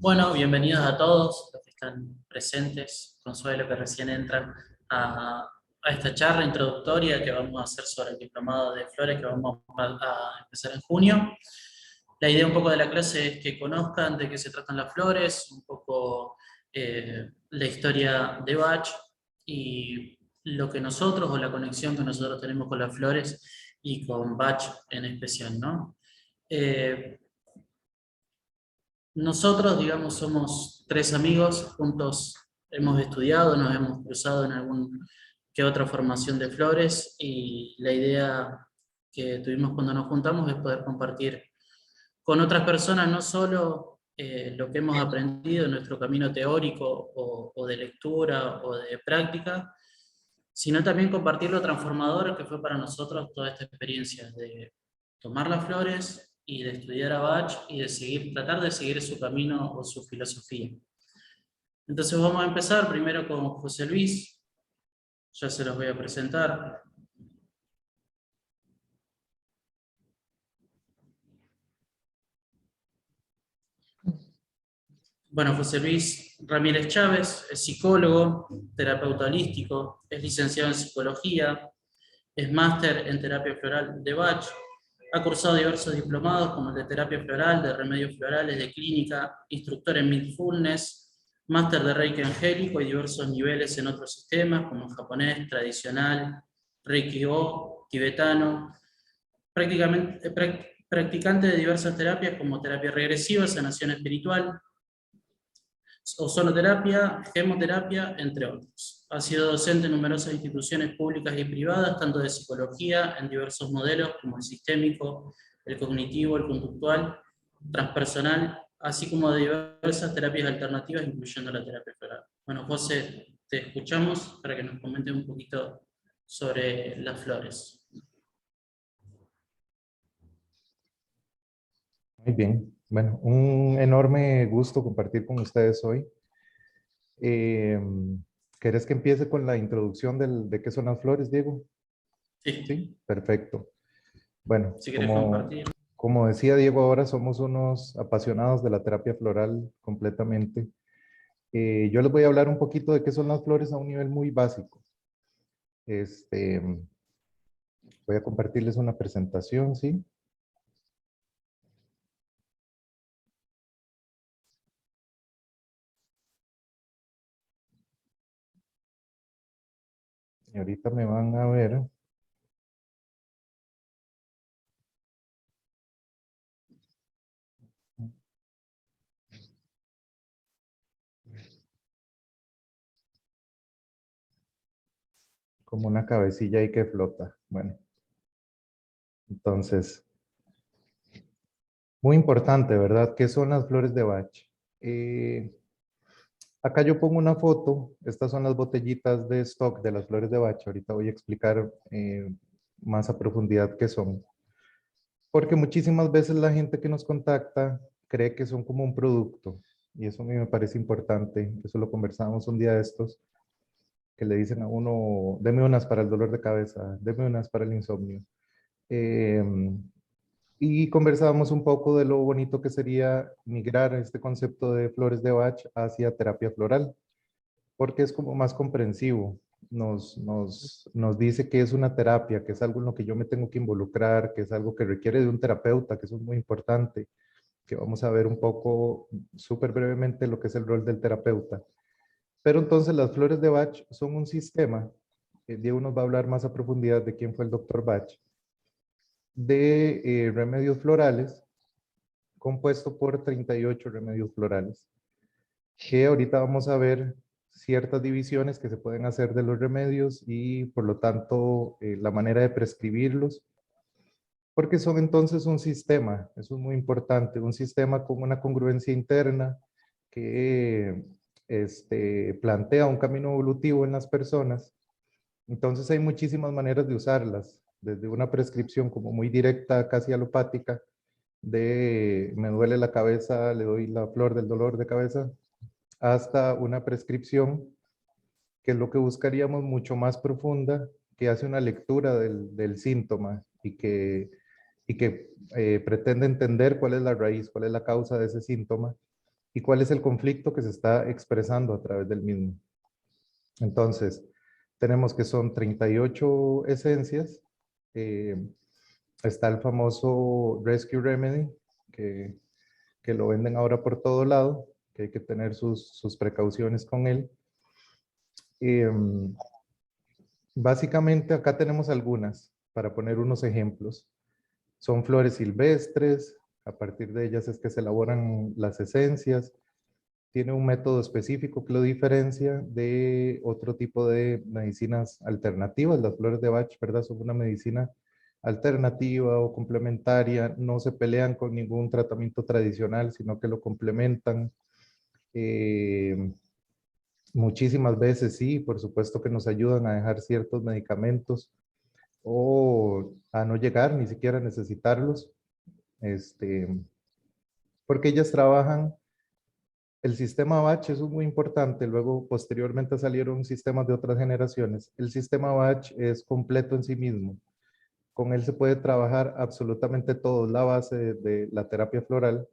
Bueno, bienvenidos a todos los que están presentes, Consuelo, que recién entran a esta charla introductoria que vamos a hacer sobre el diplomado de flores que vamos a empezar en junio. La idea un poco de la clase es que conozcan de qué se tratan las flores, un poco la historia de Bach y lo que nosotros, o la conexión que nosotros tenemos con las flores y con Bach en especial, ¿no? Eh, Nosotros, digamos, somos tres amigos, juntos hemos estudiado, nos hemos cruzado en algún que otra formación de flores y la idea que tuvimos cuando nos juntamos es poder compartir con otras personas no solo lo que hemos aprendido en nuestro camino teórico o de lectura o de práctica, sino también compartir lo transformador que fue para nosotros toda esta experiencia de tomar las flores y de estudiar a Bach y de tratar de seguir su camino o su filosofía. Entonces vamos a empezar primero con José Luis, ya se los voy a presentar. Bueno, José Luis Ramírez Chávez es psicólogo, terapeuta holístico, es licenciado en psicología, es máster en terapia floral de Bach, ha cursado diversos diplomados como el de terapia floral, de remedios florales, de clínica, instructor en mindfulness, máster de Reiki angélico y diversos niveles en otros sistemas como japonés, tradicional, Reiki O, tibetano, practicante de diversas terapias como terapia regresiva, sanación espiritual, ozonoterapia, gemoterapia, entre otros. Ha sido docente en numerosas instituciones públicas y privadas, tanto de psicología, en diversos modelos como el sistémico, el cognitivo, el conductual, transpersonal, así como de diversas terapias alternativas, incluyendo la terapia floral. Bueno, José, te escuchamos para que nos comentes un poquito sobre las flores. Muy bien. Bueno, un enorme gusto compartir con ustedes hoy. Eh, ¿Querés que empiece con la introducción de qué son las flores, Diego? Sí, Sí, perfecto. Bueno, si querés como, compartir. como decía Diego, ahora somos unos apasionados de la terapia floral completamente. Yo les voy a hablar un poquito de qué son las flores a un nivel muy básico. Este, Voy a compartirles una presentación, ¿sí? Y ahorita me van a ver. Como una cabecilla ahí que flota. Bueno, entonces, muy importante, ¿verdad? ¿Qué son las flores de Bach? Eh, Acá yo pongo una foto. Estas son las botellitas de stock de las flores de Bach. Ahorita voy a explicar más a profundidad qué son. Porque muchísimas veces la gente que nos contacta cree que son como un producto. Y eso a mí me parece importante. Eso lo conversábamos un día de estos, que le dicen a uno, deme unas para el dolor de cabeza, deme unas para el insomnio. Em, Y conversábamos un poco de lo bonito que sería migrar este concepto de flores de Bach hacia terapia floral, porque es como más comprensivo. Nos dice que es una terapia, que es algo en lo que yo me tengo que involucrar, que es algo que requiere de un terapeuta, que eso es muy importante, que vamos a ver un poco súper brevemente lo que es el rol del terapeuta. Pero entonces las flores de Bach son un sistema. Diego nos va a hablar más a profundidad de quién fue el doctor Bach, de remedios florales compuesto por 38 remedios florales, que ahorita vamos a ver ciertas divisiones que se pueden hacer de los remedios y por lo tanto la manera de prescribirlos, porque son entonces un sistema, eso es muy importante, un sistema con una congruencia interna que plantea un camino evolutivo en las personas. Entonces hay muchísimas maneras de usarlas, desde una prescripción como muy directa, casi alopática, de me duele la cabeza, le doy la flor del dolor de cabeza, hasta una prescripción que es lo que buscaríamos mucho más profunda, que hace una lectura del síntoma y que pretende entender cuál es la raíz, cuál es la causa de ese síntoma y cuál es el conflicto que se está expresando a través del mismo. Entonces, tenemos que son 38 esencias. eh, Está el famoso Rescue Remedy, que, que lo venden ahora por todo lado, que hay que tener sus precauciones con él. Em, Básicamente acá tenemos algunas, para poner unos ejemplos. Son flores silvestres, a partir de ellas es que se elaboran las esencias. Tiene un método específico que lo diferencia de otro tipo de medicinas alternativas. Las flores de Bach, ¿verdad? Son una medicina alternativa o complementaria, no se pelean con ningún tratamiento tradicional, sino que lo complementan. Eh, Muchísimas veces sí, por supuesto que nos ayudan a dejar ciertos medicamentos o a no llegar ni siquiera a necesitarlos, este, porque ellas trabajan. El sistema Batch es muy importante, luego posteriormente salieron sistemas de otras generaciones. El sistema Batch es completo en sí mismo. Con él se puede trabajar absolutamente todo, la base de la terapia floral,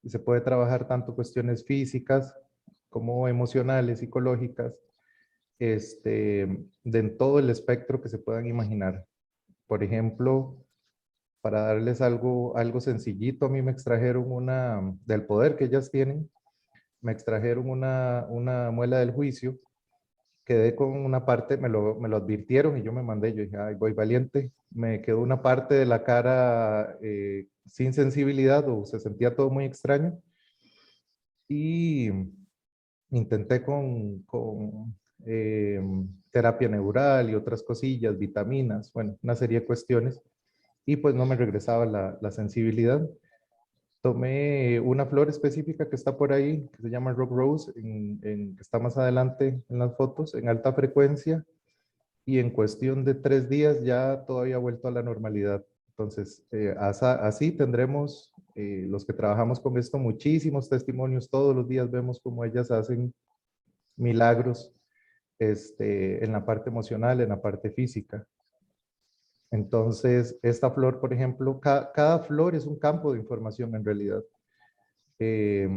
y se puede trabajar tanto cuestiones físicas como emocionales, psicológicas, de en todo el espectro que se puedan imaginar. Por ejemplo, para darles algo sencillito, a mí me extrajeron del poder que ellas tienen, me extrajeron una muela del juicio, quedé con una parte, me lo advirtieron y yo me mandé, yo dije, ay, voy valiente, me quedó una parte de la cara sin sensibilidad o se sentía todo muy extraño y intenté con terapia neural y otras cosillas, vitaminas, bueno, una serie de cuestiones y pues no me regresaba la sensibilidad. Tomé una flor específica que está por ahí, que se llama Rock Rose, que está más adelante en las fotos, en alta frecuencia, y en cuestión de 3 días ya todo había vuelto a la normalidad. Entonces, así tendremos, los que trabajamos con esto, muchísimos testimonios, todos los días vemos cómo ellas hacen milagros en la parte emocional, en la parte física. Entonces, esta flor, por ejemplo, cada flor es un campo de información en realidad. Eh,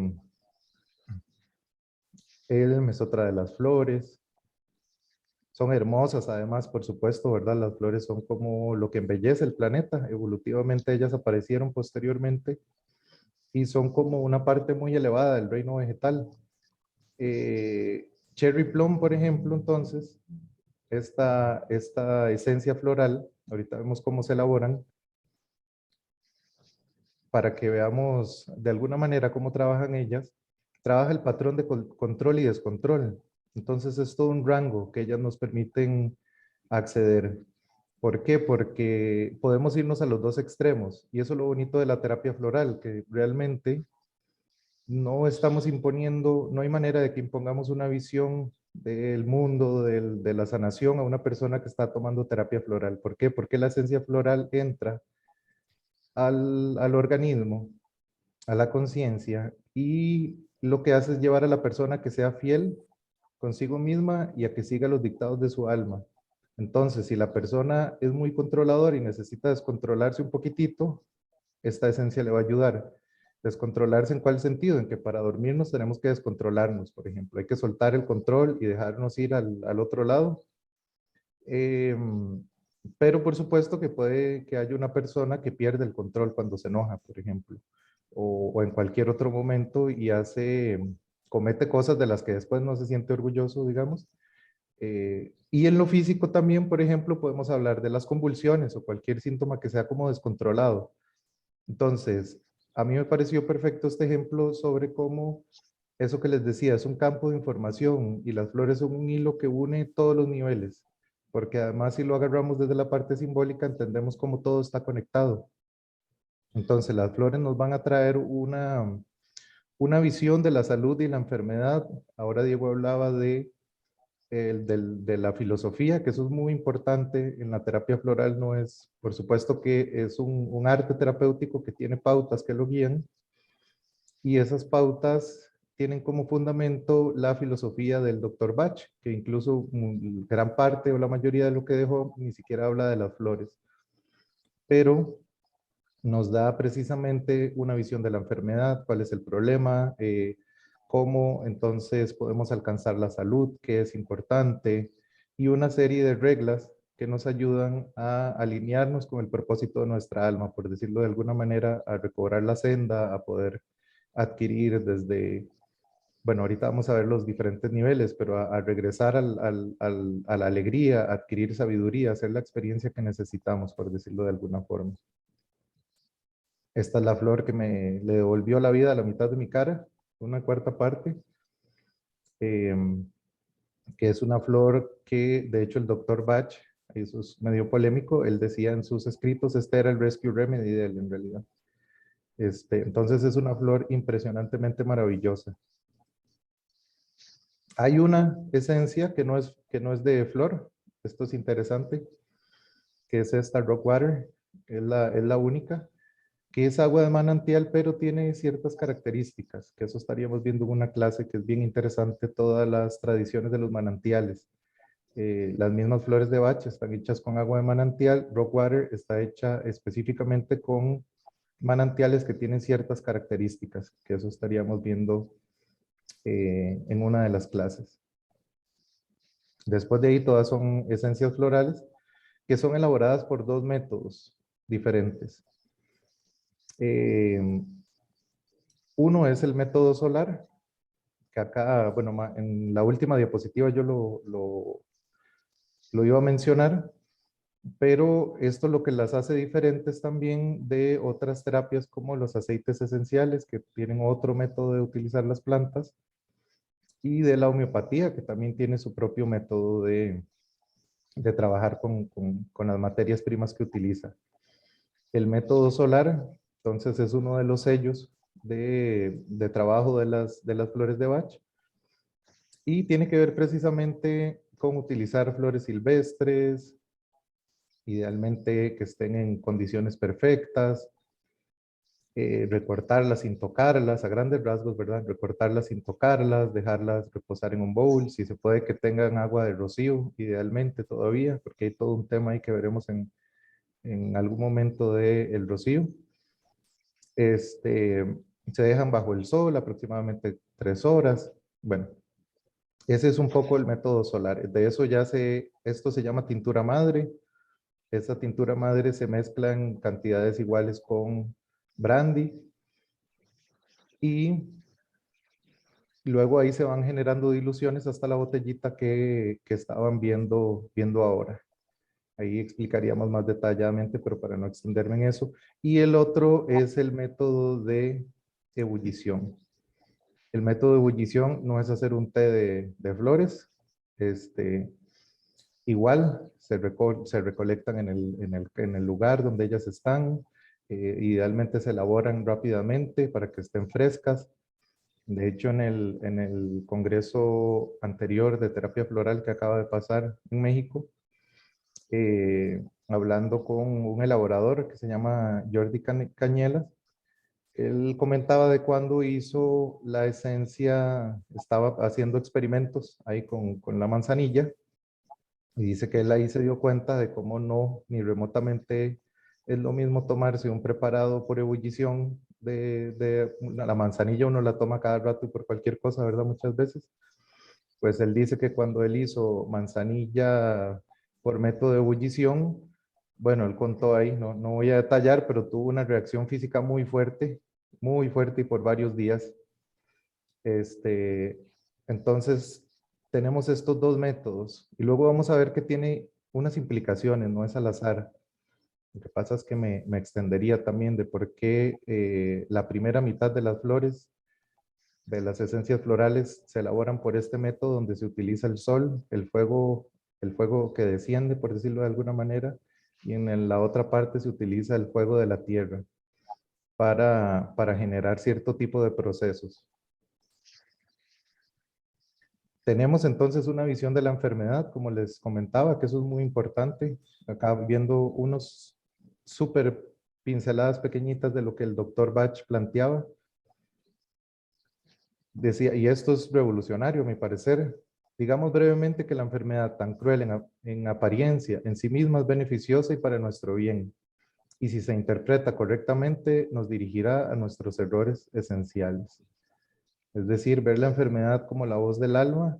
Elm es otra de las flores. Son hermosas, además, por supuesto, ¿verdad? Las flores son como lo que embellece el planeta. Evolutivamente ellas aparecieron posteriormente y son como una parte muy elevada del reino vegetal. Cherry Plum, por ejemplo, entonces, esta esencia floral, ahorita vemos cómo se elaboran, para que veamos de alguna manera cómo trabajan ellas. Trabaja el patrón de control y descontrol. Entonces es todo un rango que ellas nos permiten acceder. ¿Por qué? Porque podemos irnos a los dos extremos y eso es lo bonito de la terapia floral, que realmente no estamos imponiendo, no hay manera de que impongamos una visión del mundo, de la sanación a una persona que está tomando terapia floral. ¿Por qué? Porque la esencia floral entra al organismo, a la conciencia, y lo que hace es llevar a la persona que sea fiel consigo misma y a que siga los dictados de su alma. Entonces, si la persona es muy controladora y necesita descontrolarse un poquitito, esta esencia le va a ayudar. Descontrolarse en cuál sentido? En que para dormirnos tenemos que descontrolarnos, por ejemplo. Hay que soltar el control y dejarnos ir al otro lado. Pero por supuesto que puede que haya una persona que pierde el control cuando se enoja, por ejemplo, o en cualquier otro momento y comete cosas de las que después no se siente orgulloso, digamos. Y en lo físico también, por ejemplo, podemos hablar de las convulsiones o cualquier síntoma que sea como descontrolado. Entonces, a mí me pareció perfecto este ejemplo sobre cómo eso que les decía es un campo de información y las flores son un hilo que une todos los niveles, porque además si lo agarramos desde la parte simbólica entendemos cómo todo está conectado. Entonces, las flores nos van a traer una visión de la salud y la enfermedad. Ahora Diego hablaba de la filosofía, que eso es muy importante en la terapia floral, no es, por supuesto que es un arte terapéutico que tiene pautas que lo guían, y esas pautas tienen como fundamento la filosofía del Dr. Bach, que incluso gran parte o la mayoría de lo que dejó ni siquiera habla de las flores, pero nos da precisamente una visión de la enfermedad, cuál es el problema, cómo entonces podemos alcanzar la salud, que es importante, y una serie de reglas que nos ayudan a alinearnos con el propósito de nuestra alma, por decirlo de alguna manera, a recobrar la senda, a poder adquirir desde, bueno, ahorita vamos a ver los diferentes niveles, pero a regresar a la alegría, a adquirir sabiduría, hacer la experiencia que necesitamos, por decirlo de alguna forma. Esta es la flor que le devolvió la vida a la mitad de mi cara, una cuarta parte, que es una flor que, de hecho, el doctor Bach, eso es medio polémico, él decía en sus escritos, este era el rescue remedy de él, en realidad. Entonces es una flor impresionantemente maravillosa. Hay una esencia que no es de flor, esto es interesante, que es esta rock water, es la única, que es agua de manantial, pero tiene ciertas características, que eso estaríamos viendo en una clase que es bien interesante, todas las tradiciones de los manantiales. Las mismas flores de Bach están hechas con agua de manantial, rock water está hecha específicamente con manantiales que tienen ciertas características, que eso estaríamos viendo en una de las clases. Después de ahí todas son esencias florales que son elaboradas por dos métodos diferentes. Uno es el método solar, que acá, bueno, en la última diapositiva yo lo iba a mencionar, pero esto lo que las hace diferentes también de otras terapias como los aceites esenciales, que tienen otro método de utilizar las plantas, y de la homeopatía, que también tiene su propio método de trabajar con las materias primas que utiliza. El método solar, entonces, es uno de los sellos de trabajo de las flores de Bach, y tiene que ver precisamente con utilizar flores silvestres, idealmente que estén en condiciones perfectas, recortarlas sin tocarlas, a grandes rasgos, ¿verdad? Recortarlas sin tocarlas, dejarlas reposar en un bowl, si se puede que tengan agua de rocío, idealmente todavía, porque hay todo un tema ahí que veremos en algún momento del rocío. Se dejan bajo el sol aproximadamente 3 horas. Bueno, ese es un poco el método solar. De eso esto se llama tintura madre. Esa tintura madre se mezcla en cantidades iguales con brandy y luego ahí se van generando diluciones hasta la botellita que estaban viendo ahora. Ahí explicaríamos más detalladamente, pero para no extenderme en eso. Y el otro es el método de ebullición. El método de ebullición no es hacer un té de flores. Igual se recolectan en el lugar donde ellas están. Idealmente se elaboran rápidamente para que estén frescas. De hecho, en el congreso anterior de terapia floral que acaba de pasar en México, hablando con un elaborador que se llama Jordi Cañelas, él comentaba de cuando hizo la esencia, estaba haciendo experimentos ahí con la manzanilla, y dice que él ahí se dio cuenta de cómo no, ni remotamente es lo mismo tomarse un preparado por ebullición la manzanilla, uno la toma cada rato y por cualquier cosa, ¿verdad? Muchas veces. Pues él dice que cuando él hizo manzanilla por método de ebullición, bueno, él contó ahí, no voy a detallar, pero tuvo una reacción física muy fuerte y por varios días. Entonces, tenemos estos dos métodos y luego vamos a ver que tiene unas implicaciones, no es al azar. Lo que pasa es que me extendería también de por qué la primera mitad de las flores, de las esencias florales, se elaboran por este método donde se utiliza el sol, el fuego que desciende, por decirlo de alguna manera, y en la otra parte se utiliza el fuego de la tierra para generar cierto tipo de procesos. Tenemos entonces una visión de la enfermedad, como les comentaba, que eso es muy importante. Acá viendo unos súper pinceladas pequeñitas de lo que el doctor Bach planteaba. Decía, y esto es revolucionario a mi parecer, digamos brevemente que la enfermedad tan cruel en apariencia en sí misma es beneficiosa y para nuestro bien. Y si se interpreta correctamente, nos dirigirá a nuestros errores esenciales. Es decir, ver la enfermedad como la voz del alma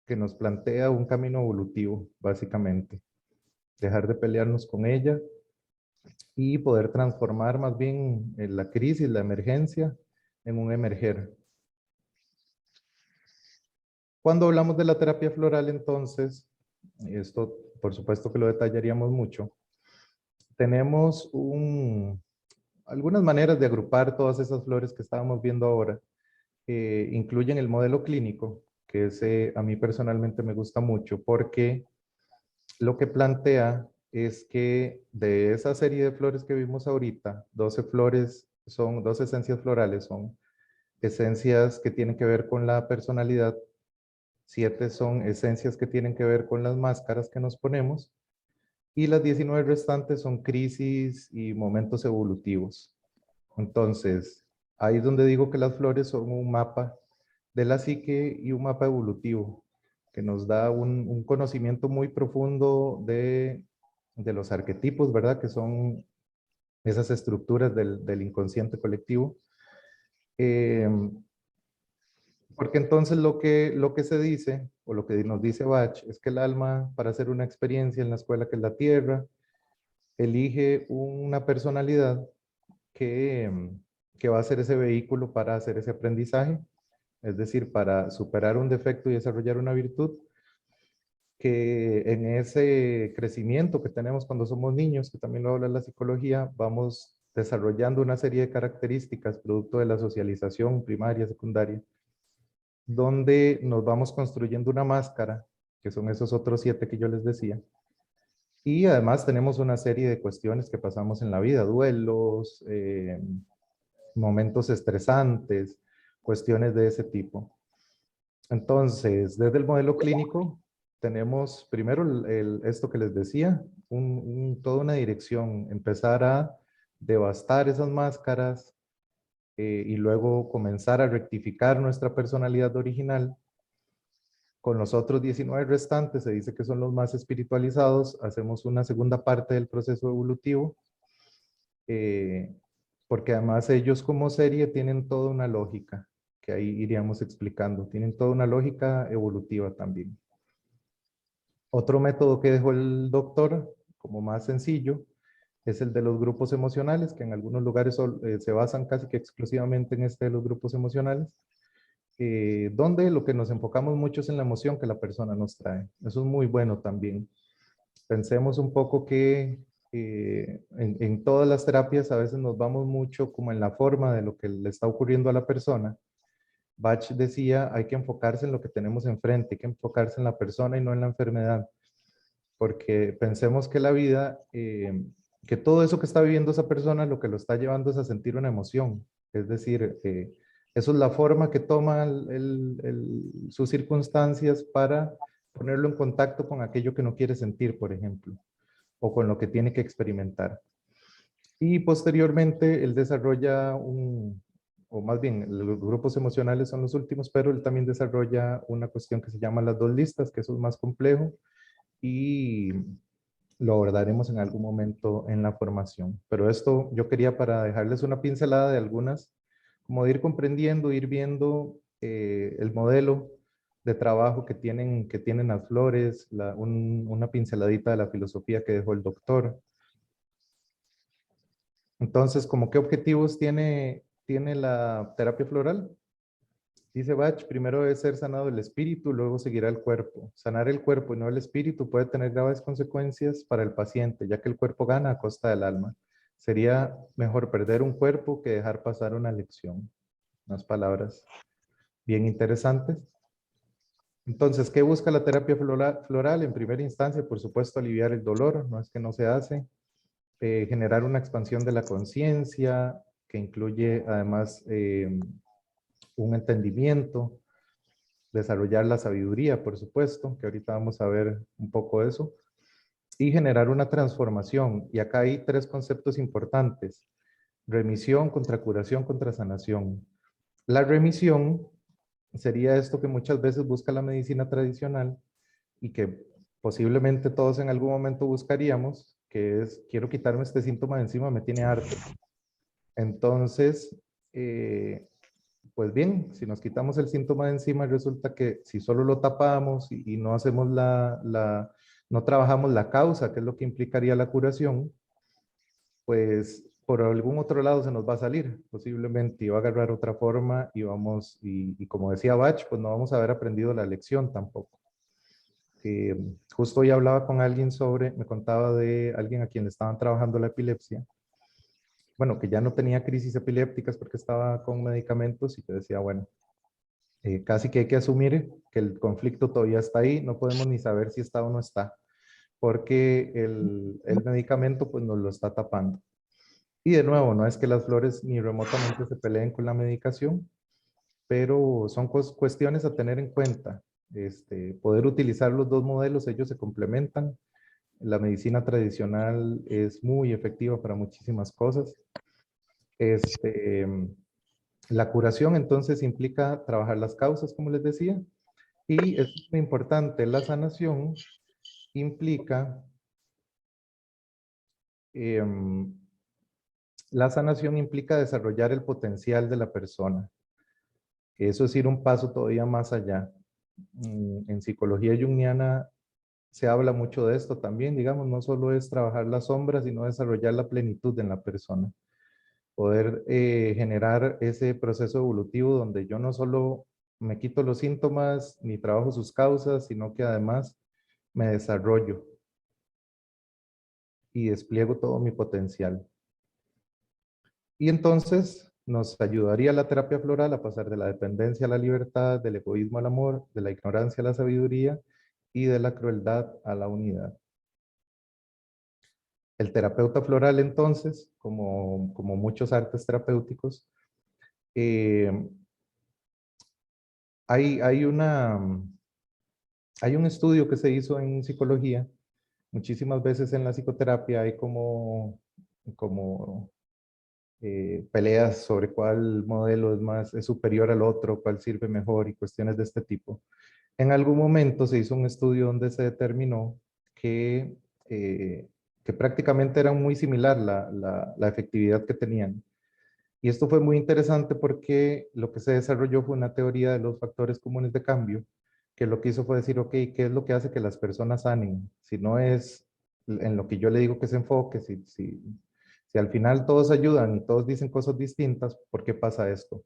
que nos plantea un camino evolutivo, básicamente. Dejar de pelearnos con ella y poder transformar más bien la crisis, la emergencia, en un emerger. Cuando hablamos de la terapia floral, entonces, esto por supuesto que lo detallaríamos mucho, tenemos algunas maneras de agrupar todas esas flores que estábamos viendo ahora. Incluyen el modelo clínico, que ese a mí personalmente me gusta mucho, porque lo que plantea es que de esa serie de flores que vimos ahorita, 12 flores son, 12 esencias florales son esencias que tienen que ver con la personalidad, 7 son esencias que tienen que ver con las máscaras que nos ponemos, y las 19 restantes son crisis y momentos evolutivos. Entonces, ahí es donde digo que las flores son un mapa de la psique y un mapa evolutivo que nos da un conocimiento muy profundo de los arquetipos, ¿verdad? Que son esas estructuras del inconsciente colectivo. Eh, Porque entonces lo que se dice, o lo que nos dice Bach, es que el alma, para hacer una experiencia en la escuela que es la Tierra, elige una personalidad que va a ser ese vehículo para hacer ese aprendizaje, es decir, para superar un defecto y desarrollar una virtud, que en ese crecimiento que tenemos cuando somos niños, que también lo habla la psicología, vamos desarrollando una serie de características producto de la socialización primaria, secundaria, donde nos vamos construyendo una máscara, que son esos otros 7 que yo les decía, y además tenemos una serie de cuestiones que pasamos en la vida, duelos, momentos estresantes, cuestiones de ese tipo. Entonces, desde el modelo clínico, tenemos primero esto que les decía, toda una dirección, empezar a devastar esas máscaras y luego comenzar a rectificar nuestra personalidad original. Con los otros 19 restantes, se dice que son los más espiritualizados, hacemos una segunda parte del proceso evolutivo, eh, porque además ellos como serie tienen toda una lógica, que ahí iríamos explicando, tienen toda una lógica evolutiva también. Otro método que dejó el doctor, como más sencillo, es el de los grupos emocionales, que en algunos lugares se basan casi que exclusivamente en este de los grupos emocionales, donde lo que nos enfocamos mucho es en la emoción que la persona nos trae. Eso es muy bueno también. Pensemos un poco que en todas las terapias a veces nos vamos mucho como en la forma de lo que le está ocurriendo a la persona. Bach decía, hay que enfocarse en lo que tenemos enfrente, hay que enfocarse en la persona y no en la enfermedad, porque pensemos que la vida, que todo eso que está viviendo esa persona, lo que lo está llevando es a sentir una emoción, es decir, eso es la forma que toma sus circunstancias para ponerlo en contacto con aquello que no quiere sentir, por ejemplo, o con lo que tiene que experimentar. Y posteriormente él desarrolla o más bien los grupos emocionales son los últimos, pero él también desarrolla una cuestión que se llama las 2 listas, que eso es más complejo y lo abordaremos en algún momento en la formación. Pero esto yo quería para dejarles una pincelada de algunas, como de ir comprendiendo, ir viendo el modelo de trabajo que tienen las flores, una pinceladita de la filosofía que dejó el doctor. Entonces, ¿cómo qué objetivos tiene la terapia floral? Dice Bach, primero debe ser sanado el espíritu, luego seguirá el cuerpo. Sanar el cuerpo y no el espíritu puede tener graves consecuencias para el paciente, ya que el cuerpo gana a costa del alma. Sería mejor perder un cuerpo que dejar pasar una lección. Unas palabras bien interesantes. Entonces, ¿qué busca la terapia floral? En primera instancia, por supuesto, aliviar el dolor, no es que no se hace. Generar una expansión de la conciencia, que incluye además un entendimiento, desarrollar la sabiduría, por supuesto, que ahorita vamos a ver un poco de eso, y generar una transformación. Y acá hay 3 conceptos importantes: remisión, contracuración, contrasanación. La remisión sería esto que muchas veces busca la medicina tradicional y que posiblemente todos en algún momento buscaríamos, que es, quiero quitarme este síntoma de encima, me tiene harto. Entonces, Pues bien, si nos quitamos el síntoma de encima, resulta que si solo lo tapamos y no hacemos no trabajamos la causa, que es lo que implicaría la curación, pues por algún otro lado se nos va a salir, posiblemente, y va a agarrar otra forma y vamos, y como decía Bach, pues no vamos a haber aprendido la lección tampoco. Justo hoy hablaba con alguien me contaba de alguien a quien le estaban trabajando la epilepsia, bueno, que ya no tenía crisis epilépticas porque estaba con medicamentos y que decía, bueno, casi que hay que asumir que el conflicto todavía está ahí, no podemos ni saber si está o no está, porque el medicamento pues nos lo está tapando. Y de nuevo, no es que las flores ni remotamente se peleen con la medicación, pero son cuestiones a tener en cuenta. Poder utilizar los dos modelos, ellos se complementan. La medicina tradicional es muy efectiva para muchísimas cosas. La curación entonces implica trabajar las causas, como les decía, y es muy importante, la sanación implica, em, la sanación implica desarrollar el potencial de la persona. Eso es ir un paso todavía más allá. En psicología junguiana se habla mucho de esto también, digamos, no solo es trabajar las sombras, sino desarrollar la plenitud en la persona. Poder generar ese proceso evolutivo donde yo no solo me quito los síntomas ni trabajo sus causas, sino que además me desarrollo y despliego todo mi potencial. Y entonces nos ayudaría la terapia floral a pasar de la dependencia a la libertad, del egoísmo al amor, de la ignorancia a la sabiduría y de la crueldad a la unidad. El terapeuta floral entonces, como muchos artes terapéuticos, eh, hay un estudio que se hizo en psicología. Muchísimas veces en la psicoterapia hay como peleas sobre cuál modelo es superior al otro, cuál sirve mejor y cuestiones de este tipo. En algún momento se hizo un estudio donde se determinó que, eh, que prácticamente era muy similar la efectividad que tenían. Y esto fue muy interesante porque lo que se desarrolló fue una teoría de los factores comunes de cambio, que lo que hizo fue decir, ok, ¿qué es lo que hace que las personas sanen? Si no es en lo que yo le digo que se enfoque, si al final todos ayudan y todos dicen cosas distintas, ¿por qué pasa esto?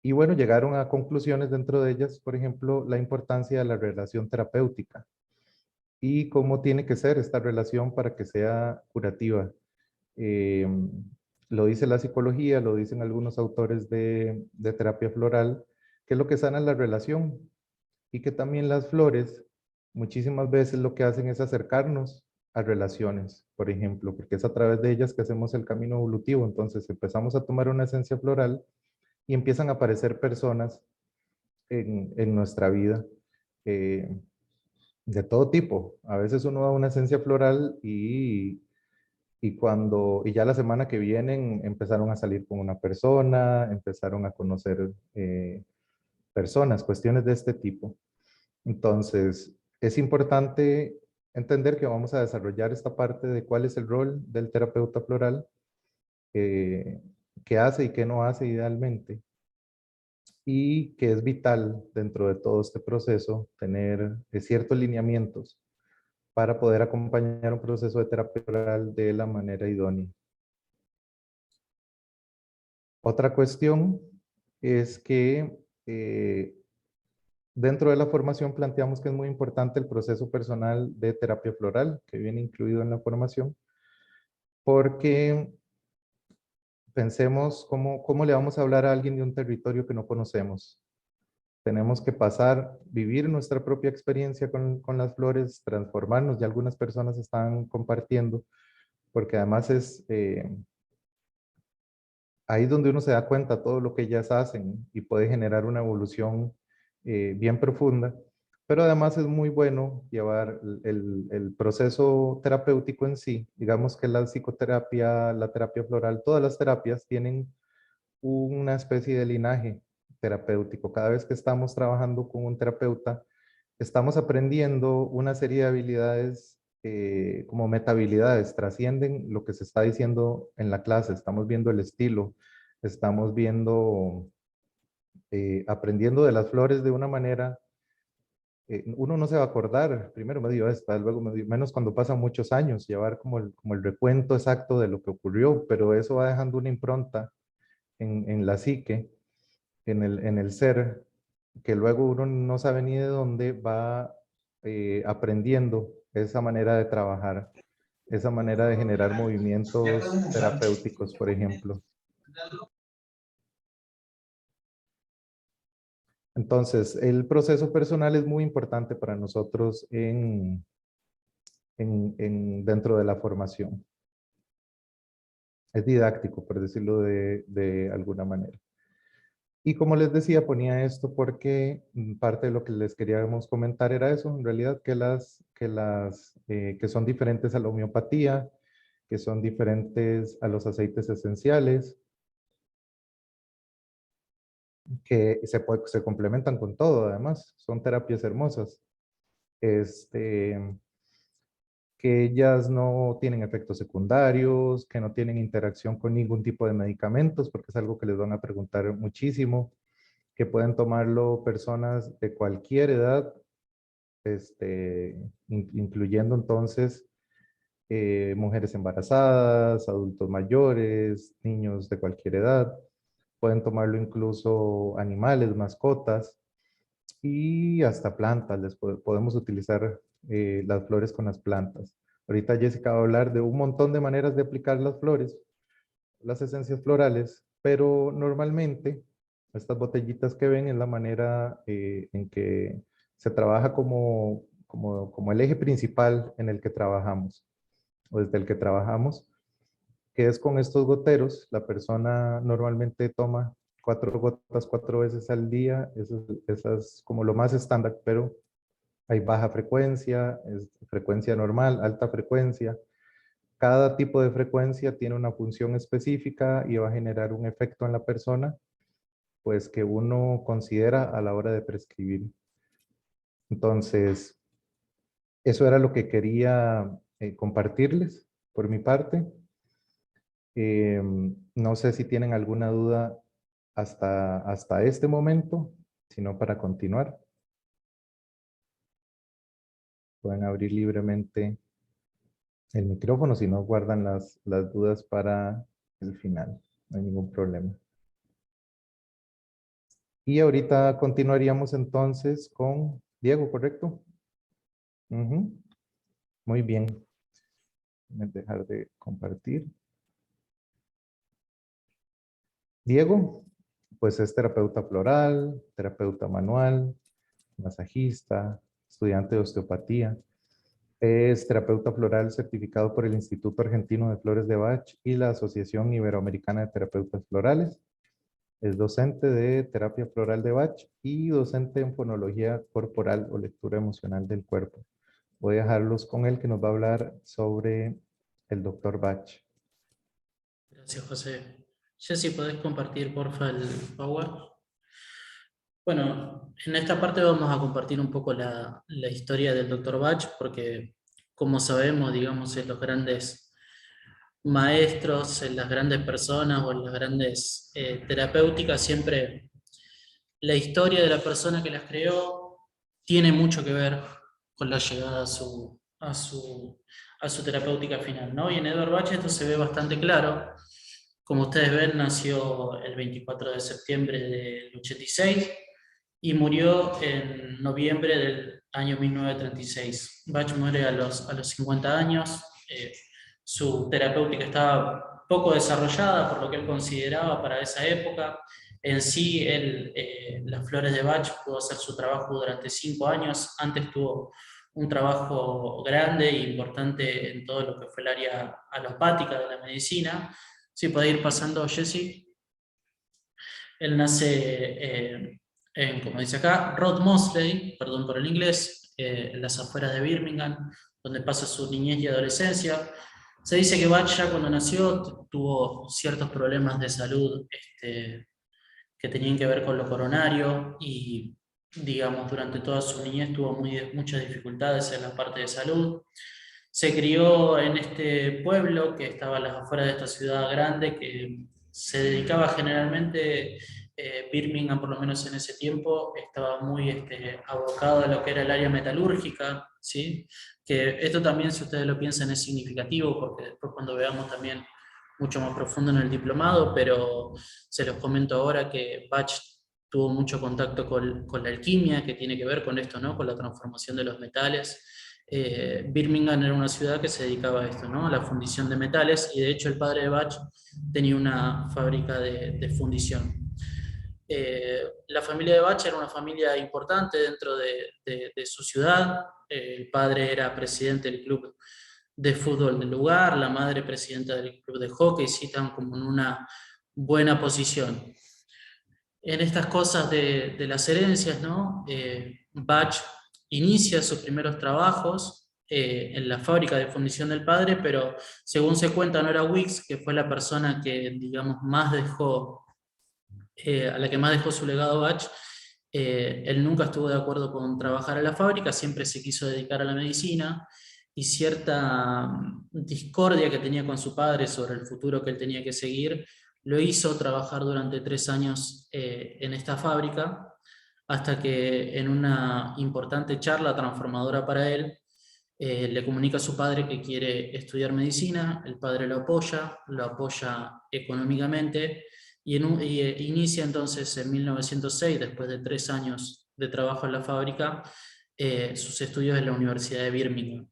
Y bueno, llegaron a conclusiones dentro de ellas, por ejemplo, la importancia de la relación terapéutica y cómo tiene que ser esta relación para que sea curativa. Eh, lo dice la psicología, lo dicen algunos autores de terapia floral, que lo que sana es la relación y que también las flores muchísimas veces lo que hacen es acercarnos a relaciones, por ejemplo, porque es a través de ellas que hacemos el camino evolutivo. Entonces empezamos a tomar una esencia floral y empiezan a aparecer personas en nuestra vida eh, de todo tipo. A veces uno da una esencia floral y ya la semana que vienen empezaron a salir con una persona, empezaron a conocer personas, cuestiones de este tipo. Entonces, es importante entender que vamos a desarrollar esta parte de cuál es el rol del terapeuta floral, eh, qué hace y qué no hace idealmente, y que es vital dentro de todo este proceso tener ciertos lineamientos para poder acompañar un proceso de terapia floral de la manera idónea. Otra cuestión es que dentro de la formación planteamos que es muy importante el proceso personal de terapia floral que viene incluido en la formación, porque pensemos cómo le vamos a hablar a alguien de un territorio que no conocemos. Tenemos que vivir nuestra propia experiencia con las flores, transformarnos. Ya algunas personas están compartiendo, porque además ahí es donde uno se da cuenta de todo lo que ellas hacen y puede generar una evolución bien profunda. Pero además es muy bueno llevar el proceso terapéutico en sí. Digamos que la psicoterapia, la terapia floral, todas las terapias tienen una especie de linaje terapéutico. Cada vez que estamos trabajando con un terapeuta, estamos aprendiendo una serie de habilidades como metahabilidades, trascienden lo que se está diciendo en la clase, estamos viendo el estilo, estamos viendo aprendiendo de las flores de una manera, uno no se va a acordar, primero me dio esta, luego me dio, menos cuando pasan muchos años, llevar como el recuento exacto de lo que ocurrió, pero eso va dejando una impronta en la psique, en el ser, que luego uno no sabe ni de dónde va aprendiendo esa manera de trabajar, esa manera de generar movimientos terapéuticos, por ejemplo. Entonces, el proceso personal es muy importante para nosotros dentro de la formación. Es didáctico, por decirlo de alguna manera. Y como les decía, ponía esto porque parte de lo que les queríamos comentar era eso, en realidad que son diferentes a la homeopatía, que son diferentes a los aceites esenciales, que se complementan con todo, además, son terapias hermosas. Este, que ellas no tienen efectos secundarios, que no tienen interacción con ningún tipo de medicamentos, porque es algo que les van a preguntar muchísimo, que pueden tomarlo personas de cualquier edad, incluyendo entonces mujeres embarazadas, adultos mayores, niños de cualquier edad. Pueden tomarlo incluso animales, mascotas y hasta plantas. Podemos utilizar las flores con las plantas. Ahorita Jessica va a hablar de un montón de maneras de aplicar las flores, las esencias florales, pero normalmente estas botellitas que ven es la manera en que se trabaja como el eje principal en el que trabajamos, o desde el que trabajamos, que es con estos goteros. La persona normalmente toma 4 gotas 4 veces al día, eso es como lo más estándar, pero hay baja frecuencia, frecuencia normal, alta frecuencia. Cada tipo de frecuencia tiene una función específica y va a generar un efecto en la persona, pues que uno considera a la hora de prescribir. Entonces, eso era lo que quería compartirles por mi parte. No sé si tienen alguna duda hasta este momento, sino para continuar. Pueden abrir libremente el micrófono, si no guardan las dudas para el final. No hay ningún problema. Y ahorita continuaríamos entonces con Diego, ¿correcto? Ujú. Muy bien. Voy a dejar de compartir. Diego, pues es terapeuta floral, terapeuta manual, masajista, estudiante de osteopatía. Es terapeuta floral certificado por el Instituto Argentino de Flores de Bach y la Asociación Iberoamericana de Terapeutas Florales. Es docente de terapia floral de Bach y docente en fonología corporal o lectura emocional del cuerpo. Voy a dejarlos con él, que nos va a hablar sobre el doctor Bach. Gracias, José. Jessy, ¿podés compartir, porfa, el Power? Bueno, en esta parte vamos a compartir un poco la historia del Dr. Bach, porque como sabemos, digamos, en los grandes maestros, en las grandes personas o en las grandes terapéuticas, siempre la historia de la persona que las creó tiene mucho que ver con la llegada a su terapéutica final, ¿no? Y en Edward Bach esto se ve bastante claro. Como ustedes ven, nació el 24 de septiembre del 86 y murió en noviembre del año 1936. Bach muere a los 50 años. Su terapéutica estaba poco desarrollada por lo que él consideraba para esa época. En sí, las flores de Bach pudo hacer su trabajo durante 5 años. Antes tuvo un trabajo grande e importante en todo lo que fue el área alopática de la medicina. Sí, puede ir pasando, Jesse. Él nace como dice acá, Rod Mosley, perdón por el inglés, en las afueras de Birmingham, donde pasa su niñez y adolescencia. Se dice que Bach ya cuando nació tuvo ciertos problemas de salud que tenían que ver con lo coronario y, digamos, durante toda su niñez tuvo muchas dificultades en la parte de salud. Se crió en este pueblo que estaba a las afueras de esta ciudad grande, que se dedicaba generalmente Birmingham, por lo menos en ese tiempo, estaba muy abocado a lo que era el área metalúrgica, ¿sí? Que esto también, si ustedes lo piensan, es significativo, porque después cuando veamos también mucho más profundo en el diplomado, pero se los comento ahora que Bach tuvo mucho contacto con la alquimia, que tiene que ver con esto, ¿no? Con la transformación de los metales. Birmingham era una ciudad que se dedicaba a esto, ¿no? A la fundición de metales, y de hecho el padre de Bach tenía una fábrica de fundición. La familia de Bach era una familia importante dentro de su ciudad. El padre era presidente del club de fútbol del lugar, la madre presidenta del club de hockey, sí, estaban como en una buena posición. En estas cosas de las herencias, ¿no? Bach inicia sus primeros trabajos en la fábrica de fundición del padre, pero según se cuenta, Nora Weeks, que fue la persona que, digamos, más dejó, a la que más dejó su legado Bach, él nunca estuvo de acuerdo con trabajar en la fábrica, siempre se quiso dedicar a la medicina, y cierta discordia que tenía con su padre sobre el futuro que él tenía que seguir, lo hizo trabajar durante 3 años en esta fábrica, hasta que en una importante charla transformadora para él, le comunica a su padre que quiere estudiar medicina. El padre lo apoya económicamente, y inicia entonces en 1906, después de 3 años de trabajo en la fábrica, sus estudios en la Universidad de Birmingham.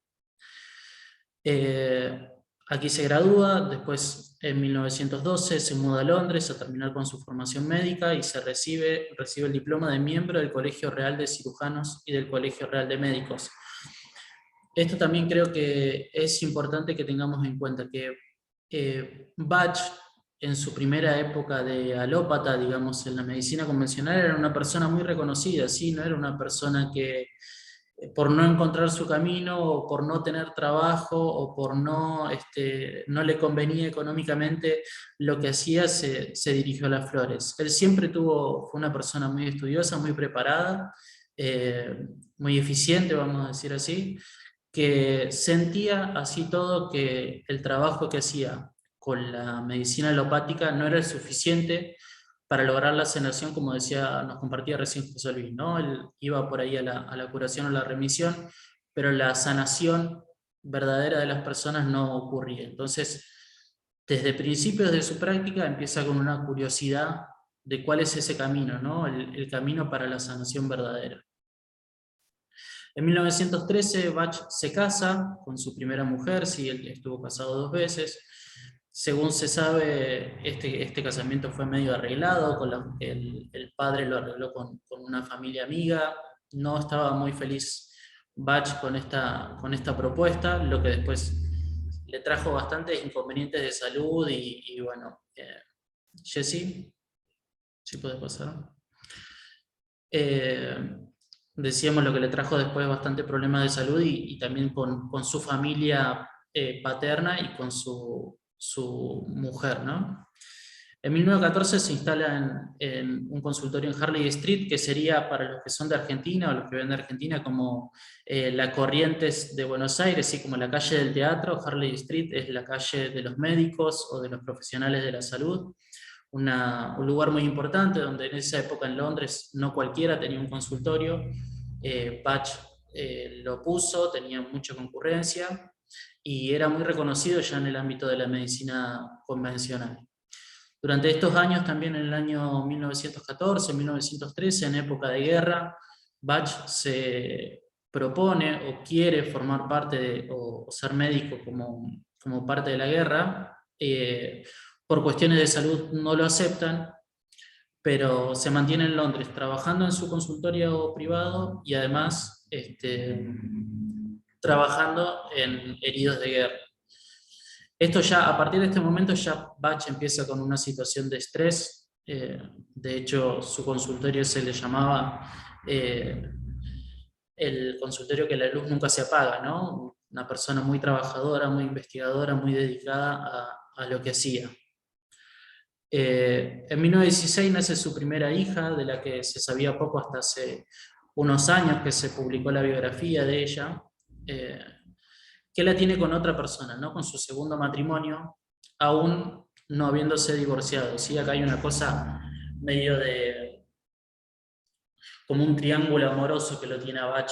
Aquí se gradúa, después en 1912 se muda a Londres a terminar con su formación médica y recibe el diploma de miembro del Colegio Real de Cirujanos y del Colegio Real de Médicos. Esto también creo que es importante que tengamos en cuenta que Bach, en su primera época de alópata, digamos, en la medicina convencional, era una persona muy reconocida, ¿sí? No era una persona que, por no encontrar su camino, o por no tener trabajo, o por no le convenía económicamente lo que hacía, se dirigió a las flores. Él siempre fue una persona muy estudiosa, muy preparada, muy eficiente, vamos a decir así, que sentía así todo que el trabajo que hacía con la medicina alopática no era el suficiente para lograr la sanación, como decía, nos compartía recién José Luis, ¿no? Él iba por ahí a la curación o la remisión, pero la sanación verdadera de las personas no ocurría. Entonces, desde principios de su práctica empieza con una curiosidad de cuál es ese camino, ¿no? El camino para la sanación verdadera. En 1913 Bach se casa con su primera mujer, sí, él estuvo casado 2 veces. Según se sabe, este casamiento fue medio arreglado, el padre lo arregló con una familia amiga. No estaba muy feliz Bach con esta propuesta, lo que después le trajo bastantes inconvenientes de salud y bueno, Jessy, si puedes pasar. Decíamos lo que le trajo después bastante problemas de salud, y también con su familia paterna y con su mujer, ¿no? En 1914 se instala en un consultorio en Harley Street, que sería, para los que son de Argentina o los que ven de Argentina, como la Corrientes de Buenos Aires, y como la calle del teatro. Harley Street es la calle de los médicos o de los profesionales de la salud. Un lugar muy importante, donde en esa época en Londres no cualquiera tenía un consultorio. Bach lo puso, tenía mucha concurrencia, y era muy reconocido ya en el ámbito de la medicina convencional. Durante estos años, también en el año 1914, 1913, en época de guerra, Bach se propone o quiere formar parte o ser médico como parte de la guerra. Por cuestiones de salud no lo aceptan, pero se mantiene en Londres trabajando en su consultorio privado, y además trabajando en heridos de guerra. Esto ya, a partir de este momento, ya Bach empieza con una situación de estrés. De hecho, su consultorio se le llamaba el consultorio que la luz nunca se apaga, ¿no? Una persona muy trabajadora, muy investigadora, muy dedicada a lo que hacía. En 1916 nace su primera hija, de la que se sabía poco hasta hace unos años que se publicó la biografía de ella, que la tiene con otra persona, ¿no? Con su segundo matrimonio, aún no habiéndose divorciado. ¿Sí? Acá hay una cosa medio de, como un triángulo amoroso que lo tiene a Bach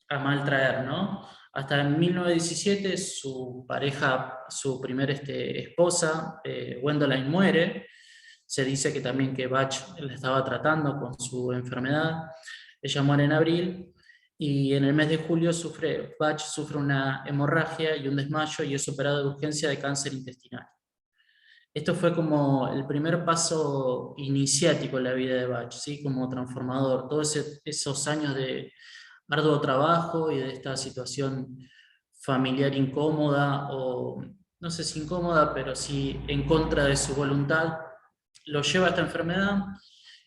a mal traer, ¿no? Hasta en 1917 su pareja, su primer esposa, Gwendoline, muere. Se dice que también que Bach la estaba tratando con su enfermedad. Ella muere en abril y en el mes de julio Bach sufre una hemorragia y un desmayo y es operado de urgencia de cáncer intestinal. Esto fue como el primer paso iniciático en la vida de Bach, ¿sí? Como transformador. Todos esos años de arduo trabajo y de esta situación familiar incómoda, o no sé si incómoda, pero sí en contra de su voluntad, lo lleva a esta enfermedad,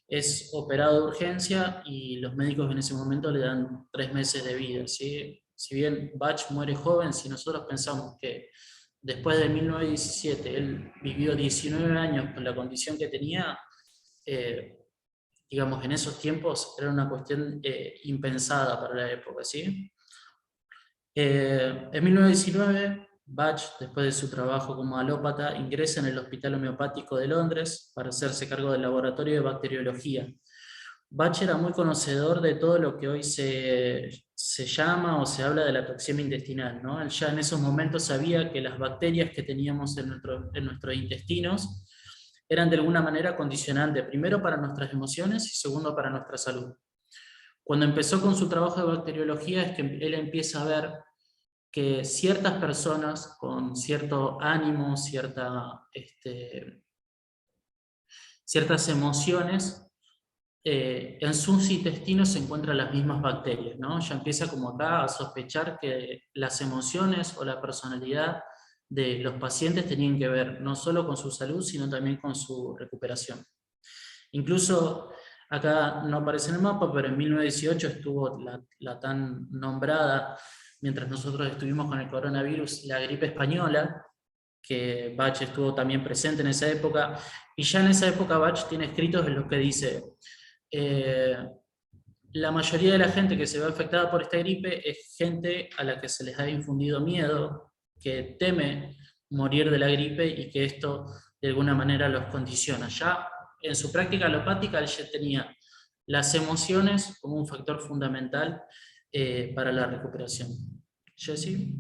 es operado de urgencia y los médicos en ese momento le dan 3 meses de vida, ¿sí? Si bien Bach muere joven, si nosotros pensamos que después de 1917 él vivió 19 años con la condición que tenía, digamos, en esos tiempos era una cuestión impensada para la época, ¿sí? En 1919, Bach, después de su trabajo como alópata, ingresa en el Hospital Homeopático de Londres para hacerse cargo del laboratorio de bacteriología. Bach era muy conocedor de todo lo que hoy se llama o se habla de la toxemia intestinal, ¿no? Él ya en esos momentos sabía que las bacterias que teníamos en nuestros intestinos eran de alguna manera condicionantes, primero para nuestras emociones y segundo para nuestra salud. Cuando empezó con su trabajo de bacteriología es que él empieza a ver que ciertas personas con cierto ánimo, ciertas emociones, en sus intestinos se encuentran las mismas bacterias, ¿no? Ya empieza como acá a sospechar que las emociones o la personalidad de los pacientes tenían que ver no solo con su salud, sino también con su recuperación. Incluso, acá no aparece en el mapa, pero en 1918 estuvo la tan nombrada, mientras nosotros estuvimos con el coronavirus, la gripe española, que Bach estuvo también presente en esa época, y ya en esa época Bach tiene escritos en los que dice, la mayoría de la gente que se ve afectada por esta gripe es gente a la que se les ha infundido miedo, que teme morir de la gripe y que esto de alguna manera los condiciona. Ya en su práctica alopática él ya tenía las emociones como un factor fundamental para la recuperación. Jessy.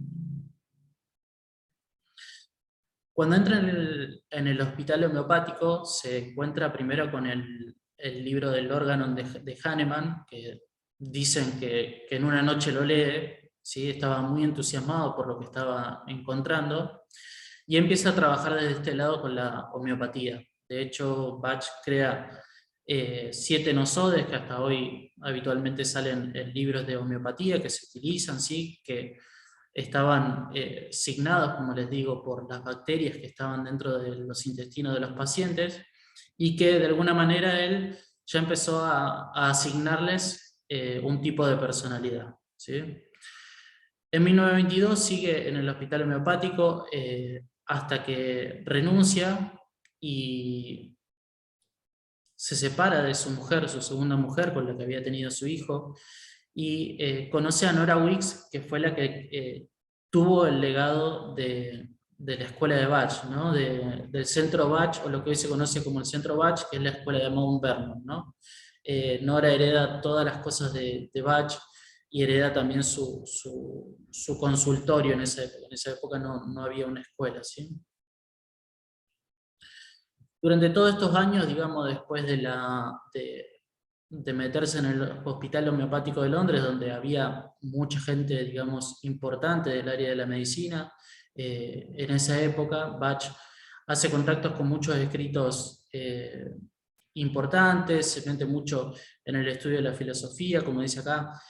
Cuando entra en el hospital homeopático se encuentra primero con el libro del órgano de Hahnemann, que dicen que en una noche lo lee, ¿sí? Estaba muy entusiasmado por lo que estaba encontrando, y empieza a trabajar desde este lado con la homeopatía. De hecho, Bach crea 7 nosodes que hasta hoy habitualmente salen en libros de homeopatía que se utilizan, ¿sí? Que estaban signados, como les digo, por las bacterias que estaban dentro de los intestinos de los pacientes, y que de alguna manera él ya empezó a asignarles un tipo de personalidad, ¿sí? En 1922 sigue en el hospital homeopático hasta que renuncia y se separa de su mujer, su segunda mujer, con la que había tenido su hijo, y conoce a Nora Wicks, que fue la que tuvo el legado de la escuela de Bach, ¿no? Del centro Bach, o lo que hoy se conoce como el centro Bach, que es la escuela de Mount Vernon, ¿no? Nora hereda todas las cosas de Bach y hereda también su consultorio en esa época. En esa época no había una escuela, ¿sí? Durante todos estos años, digamos, después de meterse en el Hospital Homeopático de Londres, donde había mucha gente, digamos, importante del área de la medicina, en esa época Bach hace contactos con muchos escritos importantes, se mete mucho en el estudio de la filosofía, como dice acá,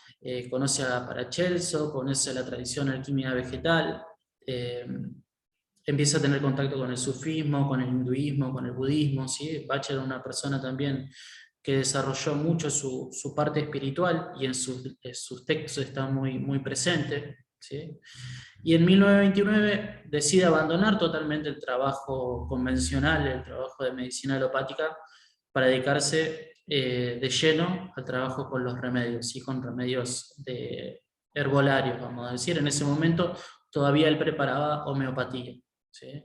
conoce a Paracelso, conoce la tradición alquímica vegetal, empieza a tener contacto con el sufismo, con el hinduismo, con el budismo, ¿sí? Bach era una persona también que desarrolló mucho su parte espiritual, y en sus textos está muy presente, ¿sí? Y en 1929 decide abandonar totalmente el trabajo convencional, el trabajo de medicina alopática, para dedicarse de lleno al trabajo con los remedios, y con remedios herbolarios, vamos a decir. En ese momento todavía él preparaba homeopatía, ¿sí?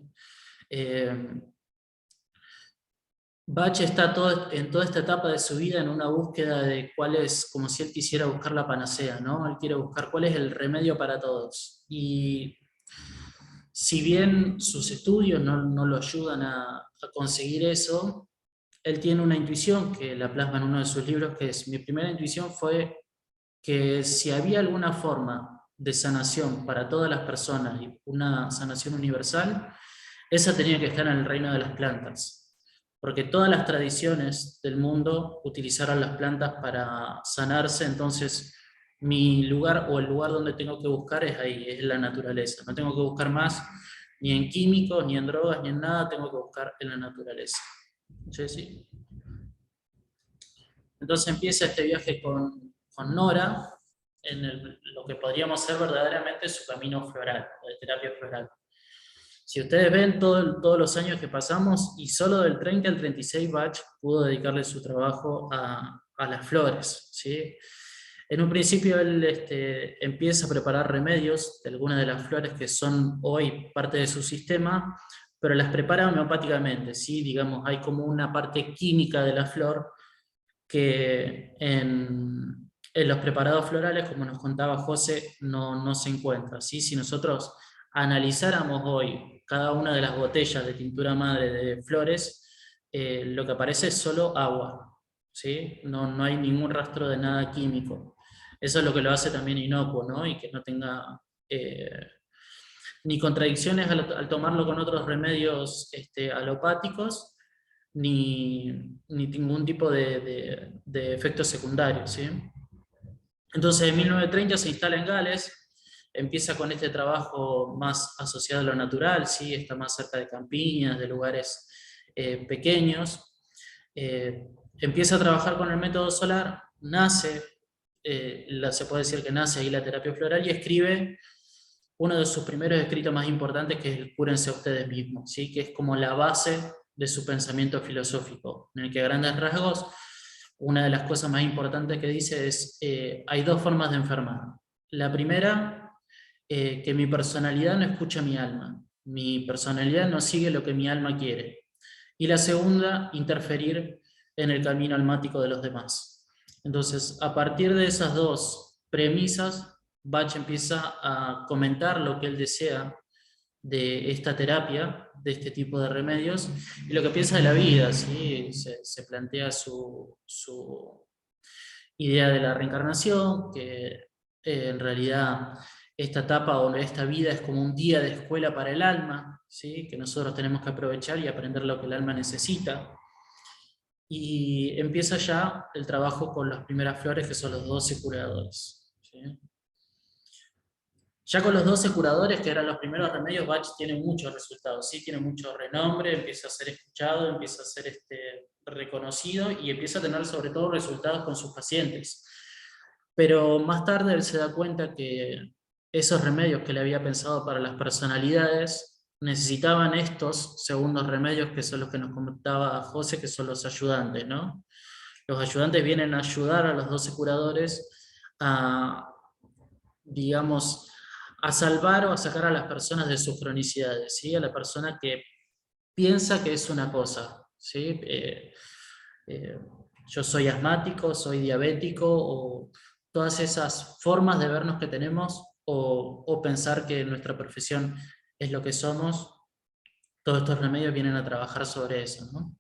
Bach está en toda esta etapa de su vida en una búsqueda de cuál es, como si él quisiera buscar la panacea, ¿no? Él quiere buscar cuál es el remedio para todos. Y si bien sus estudios no lo ayudan a conseguir eso, él tiene una intuición que la plasma en uno de sus libros, que es: mi primera intuición fue que si había alguna forma de sanación para todas las personas y una sanación universal, esa tenía que estar en el reino de las plantas, porque todas las tradiciones del mundo utilizaron las plantas para sanarse. Entonces mi lugar, o el lugar donde tengo que buscar, es ahí, es la naturaleza. No tengo que buscar más ni en químicos, ni en drogas, ni en nada, tengo que buscar en la naturaleza. ¿Sí? ¿Sí? Entonces empieza este viaje con Nora, en lo que podríamos ser verdaderamente su camino floral, de terapia floral. Si ustedes ven todos los años que pasamos, y solo del 30 al 36 Bach pudo dedicarle su trabajo a las flores, ¿sí? En un principio él empieza a preparar remedios de algunas de las flores que son hoy parte de su sistema, pero las prepara homeopáticamente, ¿sí? Digamos, hay como una parte química de la flor que en los preparados florales, como nos contaba José, no se encuentra, ¿sí? Si nosotros analizáramos hoy cada una de las botellas de tintura madre de flores, lo que aparece es solo agua, ¿sí? No hay ningún rastro de nada químico. Eso es lo que lo hace también inocuo, ¿no? Y que no tenga ni contradicciones al tomarlo con otros remedios alopáticos, ni ningún tipo de efectos secundarios, ¿sí? Entonces en 1930 se instala en Gales, empieza con este trabajo más asociado a lo natural, ¿sí? Está más cerca de campiñas, de lugares pequeños. Empieza a trabajar con el método solar, nace, se puede decir que nace ahí la terapia floral, y escribe uno de sus primeros escritos más importantes, que es el Cúrense a ustedes mismos, ¿sí? Que es como la base de su pensamiento filosófico, en el que a grandes rasgos una de las cosas más importantes que dice es: hay dos formas de enfermar. La primera, que mi personalidad no escucha mi alma, mi personalidad no sigue lo que mi alma quiere. Y la segunda, interferir en el camino almático de los demás. Entonces, a partir de esas dos premisas, Bach empieza a comentar lo que él desea de esta terapia, de este tipo de remedios, y lo que piensa de la vida, ¿sí? Se plantea su idea de la reencarnación, que en realidad esta etapa o esta vida es como un día de escuela para el alma, ¿sí? Que nosotros tenemos que aprovechar y aprender lo que el alma necesita. Y empieza ya el trabajo con las primeras flores, que son los 12 curadores, ¿sí? Ya con los 12 curadores, que eran los primeros remedios, Bach tiene muchos resultados, ¿sí? Tiene mucho renombre, empieza a ser escuchado, empieza a ser reconocido, y empieza a tener sobre todo resultados con sus pacientes. Pero más tarde él se da cuenta que esos remedios que le había pensado para las personalidades necesitaban estos segundos remedios, que son los que nos comentaba José, que son los ayudantes, ¿no? Los ayudantes vienen a ayudar a los 12 curadores a, digamos, a salvar o a sacar a las personas de sus cronicidades, ¿sí? A la persona que piensa que es una cosa, ¿sí? Eh, yo soy asmático, soy diabético, o todas esas formas de vernos que tenemos, o pensar que nuestra profesión es lo que somos. Todos estos remedios vienen a trabajar sobre eso, ¿no?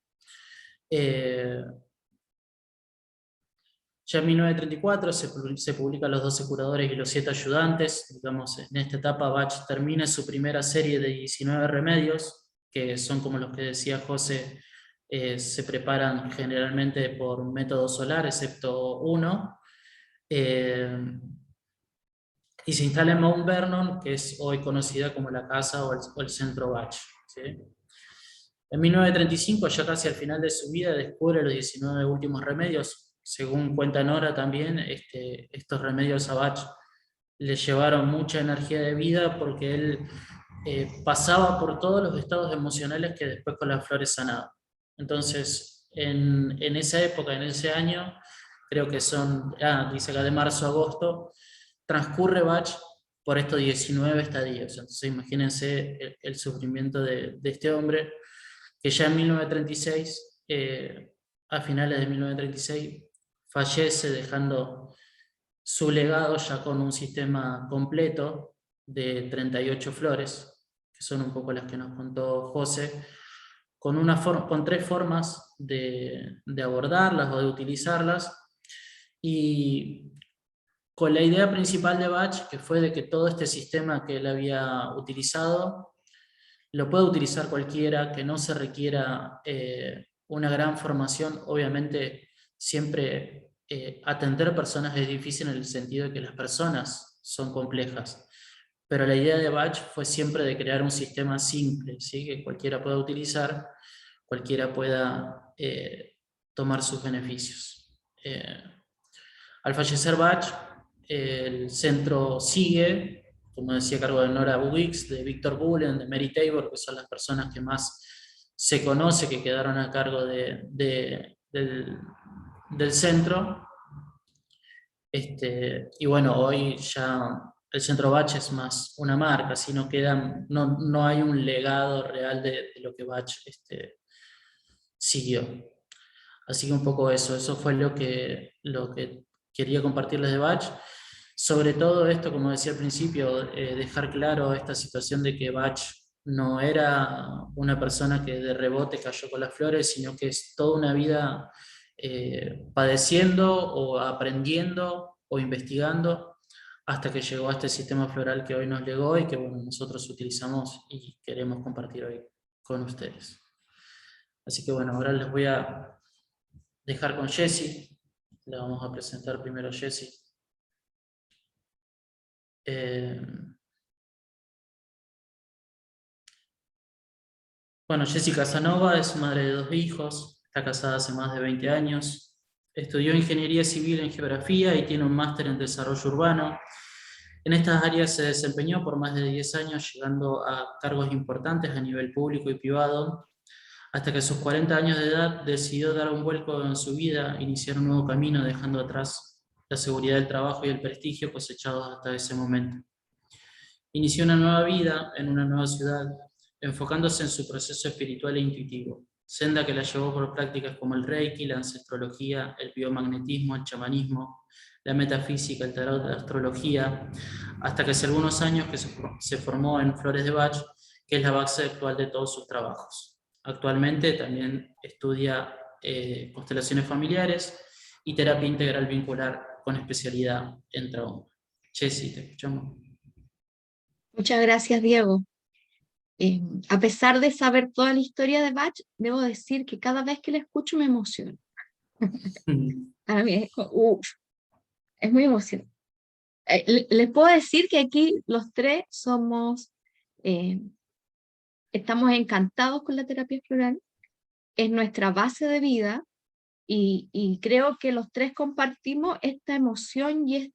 Ya en 1934 se publican Los 12 curadores y los 7 ayudantes. Digamos, en esta etapa Bach termina su primera serie de 19 remedios, que son, como los que decía José, se preparan generalmente por método solar, excepto uno, y se instala en Mount Vernon, que es hoy conocida como la casa o el centro Bach, ¿sí? En 1935, ya casi al final de su vida, descubre los 19 últimos remedios. Según cuenta Nora también, estos remedios a Bach le llevaron mucha energía de vida, porque él pasaba por todos los estados emocionales que después con las flores sanaba. Entonces, en esa época, en ese año, creo que son, dice acá, de marzo a agosto, transcurre Bach por estos 19 estadios. Entonces imagínense el sufrimiento de este hombre, que ya en 1936 a finales de 1936 fallece dejando su legado ya con un sistema completo de 38 flores, que son un poco las que nos contó José, con tres formas de abordarlas o de utilizarlas, y con la idea principal de Bach, que fue de que todo este sistema que él había utilizado lo puede utilizar cualquiera, que no se requiera una gran formación. Obviamente siempre atender personas es difícil en el sentido de que las personas son complejas, pero la idea de Bach fue siempre de crear un sistema simple, ¿sí? Que cualquiera pueda utilizar, cualquiera pueda tomar sus beneficios. Al fallecer Bach, el centro sigue, como decía, a cargo de Nora Bugix, de Víctor Bullen, de Mary Tabor, que son las personas que más se conoce, que quedaron a cargo del centro. Y bueno, hoy ya el Centro Bach es más una marca, si no quedan, no hay un legado real de lo que Bach siguió. Así que un poco eso fue lo que quería compartirles de Bach. Sobre todo esto, como decía al principio, dejar claro esta situación de que Bach no era una persona que de rebote cayó con las flores, sino que es toda una vida padeciendo o aprendiendo o investigando hasta que llegó a este sistema floral que hoy nos legó y que bueno, nosotros utilizamos y queremos compartir hoy con ustedes. Así que bueno, ahora les voy a dejar con Jessie. La vamos a presentar primero a Jessie. Bueno, Jessie Casanova es madre de 2 hijos, está casada hace más de 20 años, estudió Ingeniería Civil en Geografía y tiene un máster en Desarrollo Urbano. En estas áreas se desempeñó por más de 10 años, llegando a cargos importantes a nivel público y privado, hasta que a sus 40 años de edad decidió dar un vuelco en su vida, iniciar un nuevo camino, dejando atrás la seguridad del trabajo y el prestigio cosechados hasta ese momento. Inició una nueva vida en una nueva ciudad, enfocándose en su proceso espiritual e intuitivo, senda que la llevó por prácticas como el Reiki, la ancestrología, el biomagnetismo, el chamanismo, la metafísica, el tarot, la astrología, hasta que hace algunos años que se formó en Flores de Bach, que es la base actual de todos sus trabajos. Actualmente también estudia constelaciones familiares y terapia integral vincular con especialidad en trauma. Jessie, te escuchamos. Muchas gracias, Diego. A pesar de saber toda la historia de Bach, debo decir que cada vez que la escucho me emociona. A mí es muy emocionante. Les puedo decir que aquí los tres estamos encantados con la terapia floral, es nuestra base de vida y creo que los tres compartimos esta emoción y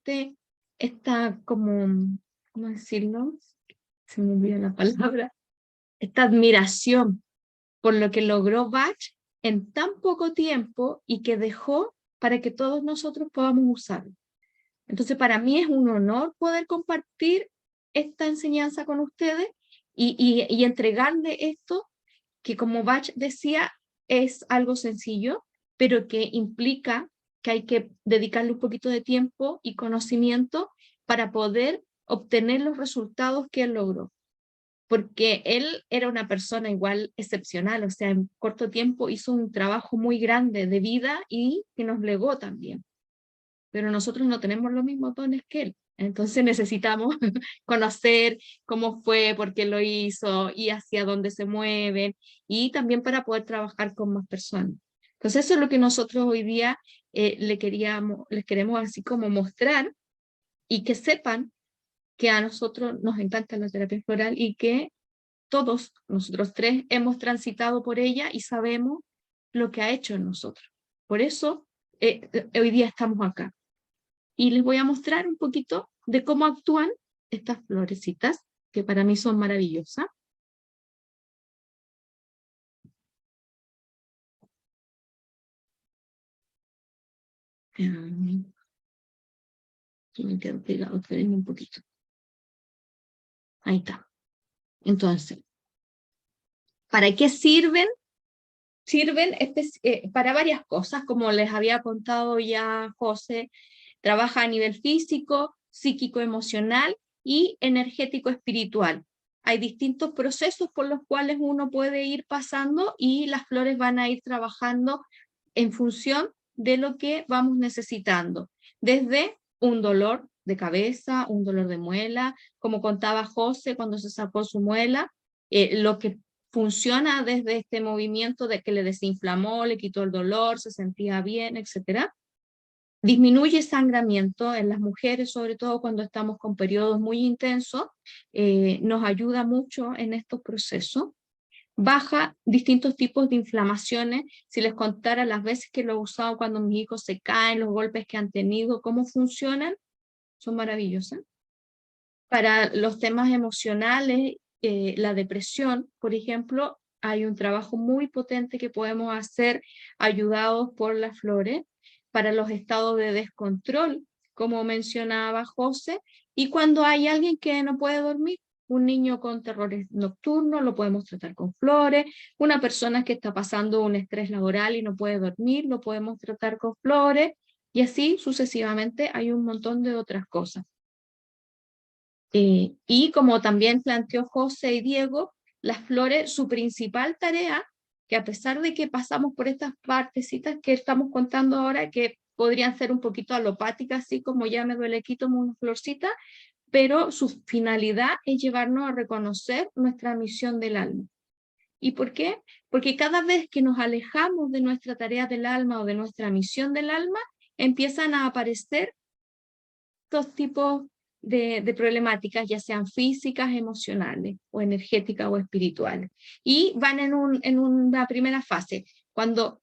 esta como, ¿cómo decirlo? Se me olvidó la palabra. Esta admiración por lo que logró Bach en tan poco tiempo y que dejó para que todos nosotros podamos usarlo. Entonces, para mí es un honor poder compartir esta enseñanza con ustedes y entregarle esto que, como Bach decía, es algo sencillo, pero que implica que hay que dedicarle un poquito de tiempo y conocimiento para poder obtener los resultados que él logró. Porque él era una persona igual excepcional, o sea, en corto tiempo hizo un trabajo muy grande de vida y que nos legó también. Pero nosotros no tenemos los mismos dones que él. Entonces necesitamos conocer cómo fue, por qué lo hizo y hacia dónde se mueven y también para poder trabajar con más personas. Entonces eso es lo que nosotros hoy día les queremos así como mostrar y que sepan que a nosotros nos encanta la terapia floral y que todos, nosotros tres, hemos transitado por ella y sabemos lo que ha hecho en nosotros. Por eso hoy día estamos acá. Y les voy a mostrar un poquito de cómo actúan estas florecitas, que para mí son maravillosas. Aquí me quedo pegado, espérenme un poquito. Ahí está. Entonces, ¿para qué sirven sirven para varias cosas, como les había contado ya José, trabaja a nivel físico, psíquico, emocional y energético espiritual. Hay distintos procesos por los cuales uno puede ir pasando y las flores van a ir trabajando en función de lo que vamos necesitando, desde un dolor de cabeza, un dolor de muela, como contaba José cuando se sacó su muela, lo que funciona desde este movimiento de que le desinflamó, le quitó el dolor, se sentía bien, etc. Disminuye sangramiento en las mujeres, sobre todo cuando estamos con periodos muy intensos, nos ayuda mucho en estos procesos. Baja distintos tipos de inflamaciones. Si les contara las veces que lo he usado cuando mis hijos se caen, los golpes que han tenido, cómo funcionan, son maravillosas. Para los temas emocionales, la depresión, por ejemplo, hay un trabajo muy potente que podemos hacer ayudados por las flores. Para los estados de descontrol, como mencionaba José, y cuando hay alguien que no puede dormir, un niño con terrores nocturnos, lo podemos tratar con flores, una persona que está pasando un estrés laboral y no puede dormir, lo podemos tratar con flores, y así sucesivamente hay un montón de otras cosas. Y como también planteó José y Diego, las flores, su principal tarea, que a pesar de que pasamos por estas partecitas que estamos contando ahora, que podrían ser un poquito alopáticas, así como ya me duele, quítame una florcita, pero su finalidad es llevarnos a reconocer nuestra misión del alma. ¿Y por qué? Porque cada vez que nos alejamos de nuestra tarea del alma o de nuestra misión del alma, empiezan a aparecer estos tipos de problemáticas, ya sean físicas, emocionales, o energéticas o espirituales. Y van en una primera fase. Cuando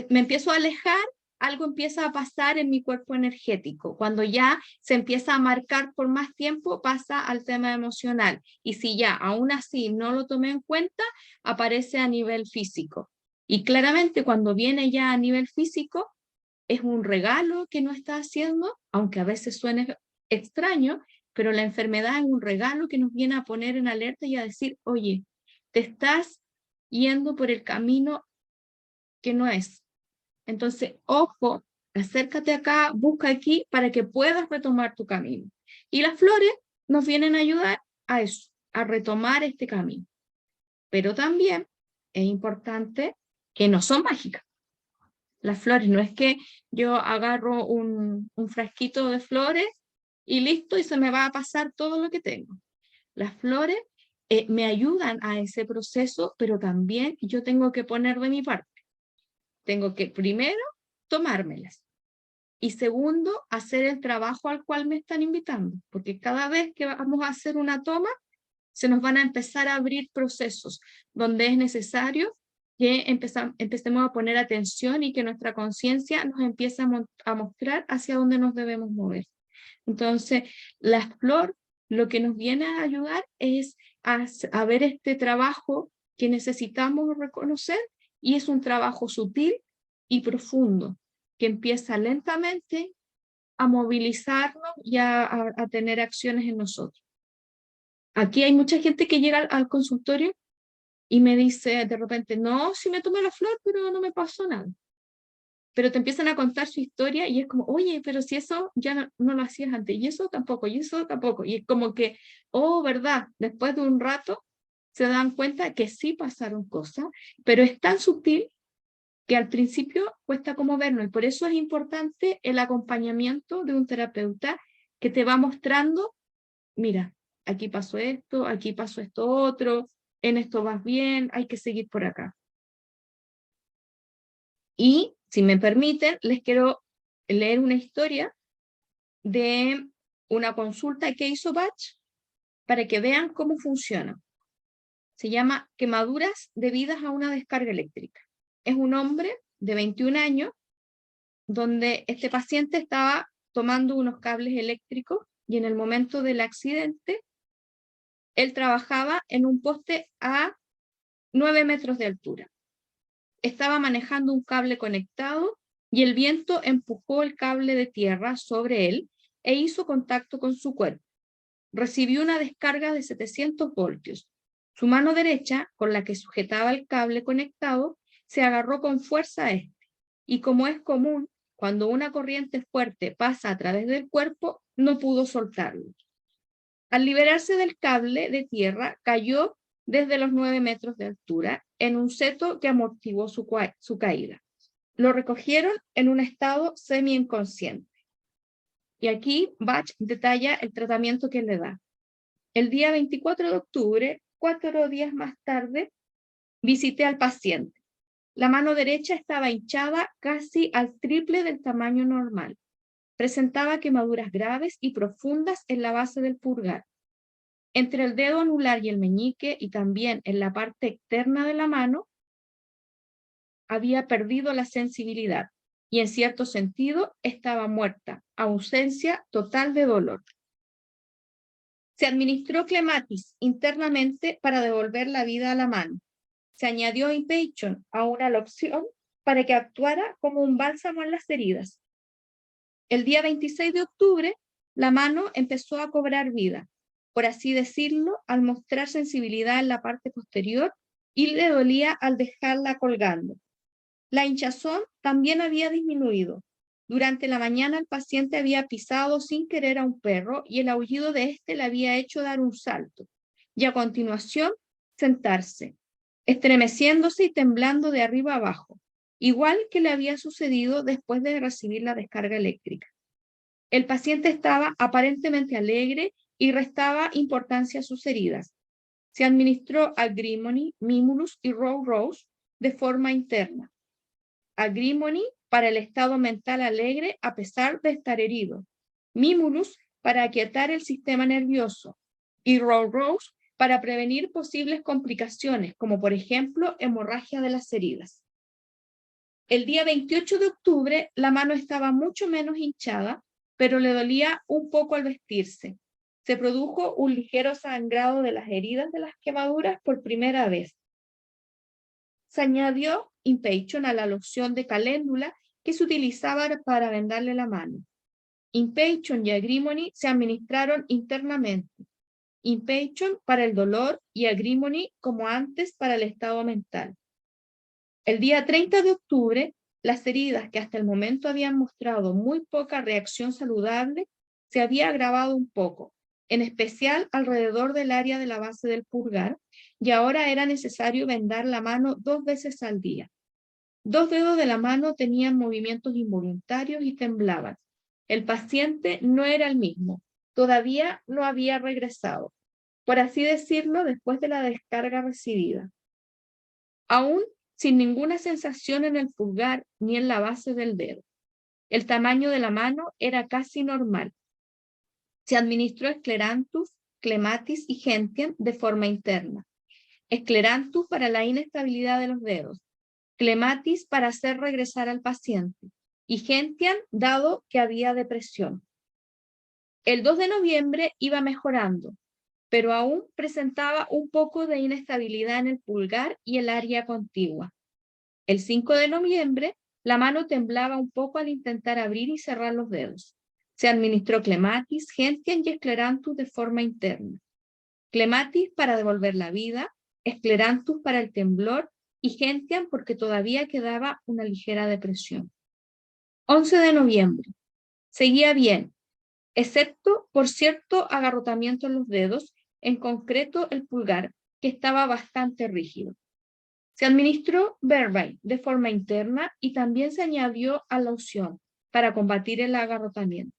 me empiezo a alejar, algo empieza a pasar en mi cuerpo energético. Cuando ya se empieza a marcar por más tiempo, pasa al tema emocional. Y si ya aún así no lo tomé en cuenta, aparece a nivel físico. Y claramente cuando viene ya a nivel físico, es un regalo que no está haciendo, aunque a veces suene extraño, pero la enfermedad es un regalo que nos viene a poner en alerta y a decir, oye, te estás yendo por el camino que no es. Entonces, ojo, acércate acá, busca aquí para que puedas retomar tu camino. Y las flores nos vienen a ayudar a eso, a retomar este camino. Pero también es importante que no son mágicas. Las flores, no es que yo agarro un frasquito de flores y listo, y se me va a pasar todo lo que tengo. Las flores me ayudan a ese proceso, pero también yo tengo que poner de mi parte. Tengo que primero tomármelas y segundo hacer el trabajo al cual me están invitando, porque cada vez que vamos a hacer una toma, se nos van a empezar a abrir procesos donde es necesario que empecemos a poner atención y que nuestra conciencia nos empiece a mostrar hacia dónde nos debemos mover. Entonces, la flor lo que nos viene a ayudar es a ver este trabajo que necesitamos reconocer, y es un trabajo sutil y profundo, que empieza lentamente a movilizarnos y a tener acciones en nosotros. Aquí hay mucha gente que llega al consultorio y me dice de repente, no, sí me tomé la flor, pero no me pasó nada. Pero te empiezan a contar su historia y es como, oye, pero si eso ya no lo hacías antes, y eso tampoco, y eso tampoco. Y es como que, oh, ¿verdad? Después de un rato se dan cuenta que sí pasaron cosas, pero es tan sutil que al principio cuesta como verlo. Y por eso es importante el acompañamiento de un terapeuta que te va mostrando, mira, aquí pasó esto otro, en esto vas bien, hay que seguir por acá. Y, si me permiten, les quiero leer una historia de una consulta que hizo Bach para que vean cómo funciona. Se llama Quemaduras debidas a una descarga eléctrica. Es un hombre de 21 años donde este paciente estaba tomando unos cables eléctricos y en el momento del accidente él trabajaba en un poste a 9 metros de altura. Estaba manejando un cable conectado y el viento empujó el cable de tierra sobre él e hizo contacto con su cuerpo. Recibió una descarga de 700 voltios. Su mano derecha, con la que sujetaba el cable conectado, se agarró con fuerza a este, y como es común, cuando una corriente fuerte pasa a través del cuerpo, no pudo soltarlo. Al liberarse del cable de tierra, cayó desde los 9 metros de altura en un seto que amortiguó su caída. Lo recogieron en un estado semi-inconsciente. Y aquí Bach detalla el tratamiento que le da. El día 24 de octubre, 4 días más tarde, visité al paciente. La mano derecha estaba hinchada casi al triple del tamaño normal. Presentaba quemaduras graves y profundas en la base del pulgar. Entre el dedo anular y el meñique, y también en la parte externa de la mano, había perdido la sensibilidad y en cierto sentido estaba muerta, ausencia total de dolor. Se administró clematis internamente para devolver la vida a la mano. Se añadió impeychon a una loción para que actuara como un bálsamo en las heridas. El día 26 de octubre, la mano empezó a cobrar vida, por así decirlo, al mostrar sensibilidad en la parte posterior y le dolía al dejarla colgando. La hinchazón también había disminuido. Durante la mañana el paciente había pisado sin querer a un perro y el aullido de éste le había hecho dar un salto y a continuación sentarse, estremeciéndose y temblando de arriba a abajo, igual que le había sucedido después de recibir la descarga eléctrica. El paciente estaba aparentemente alegre y restaba importancia a sus heridas. Se administró Agrimony, Mimulus y Row Rose de forma interna. Agrimony para el estado mental alegre a pesar de estar herido. Mimulus para aquietar el sistema nervioso. Y Row Rose para prevenir posibles complicaciones, como por ejemplo hemorragia de las heridas. El día 28 de octubre la mano estaba mucho menos hinchada, pero le dolía un poco al vestirse. Se produjo un ligero sangrado de las heridas de las quemaduras por primera vez. Se añadió impeychon a la loción de caléndula que se utilizaba para vendarle la mano. Impeychon y Agrimony se administraron internamente. Impeychon para el dolor y Agrimony como antes para el estado mental. El día 30 de octubre, las heridas que hasta el momento habían mostrado muy poca reacción saludable se había agravado un poco, en especial alrededor del área de la base del pulgar, y ahora era necesario vendar la mano 2 veces al día. 2 dedos de la mano tenían movimientos involuntarios y temblaban. El paciente no era el mismo, todavía no había regresado, por así decirlo, después de la descarga recibida. Aún sin ninguna sensación en el pulgar ni en la base del dedo. El tamaño de la mano era casi normal. Se administró escleranthus, clematis y gentian de forma interna. Escleranthus para la inestabilidad de los dedos, clematis para hacer regresar al paciente y gentian dado que había depresión. El 2 de noviembre iba mejorando, pero aún presentaba un poco de inestabilidad en el pulgar y el área contigua. El 5 de noviembre, la mano temblaba un poco al intentar abrir y cerrar los dedos. Se administró clematis, gentian y escleranthus de forma interna. Clematis para devolver la vida, escleranthus para el temblor y gentian porque todavía quedaba una ligera depresión. 11 de noviembre. Seguía bien, excepto por cierto agarrotamiento en los dedos, en concreto el pulgar, que estaba bastante rígido. Se administró Verbay de forma interna y también se añadió a la loción para combatir el agarrotamiento.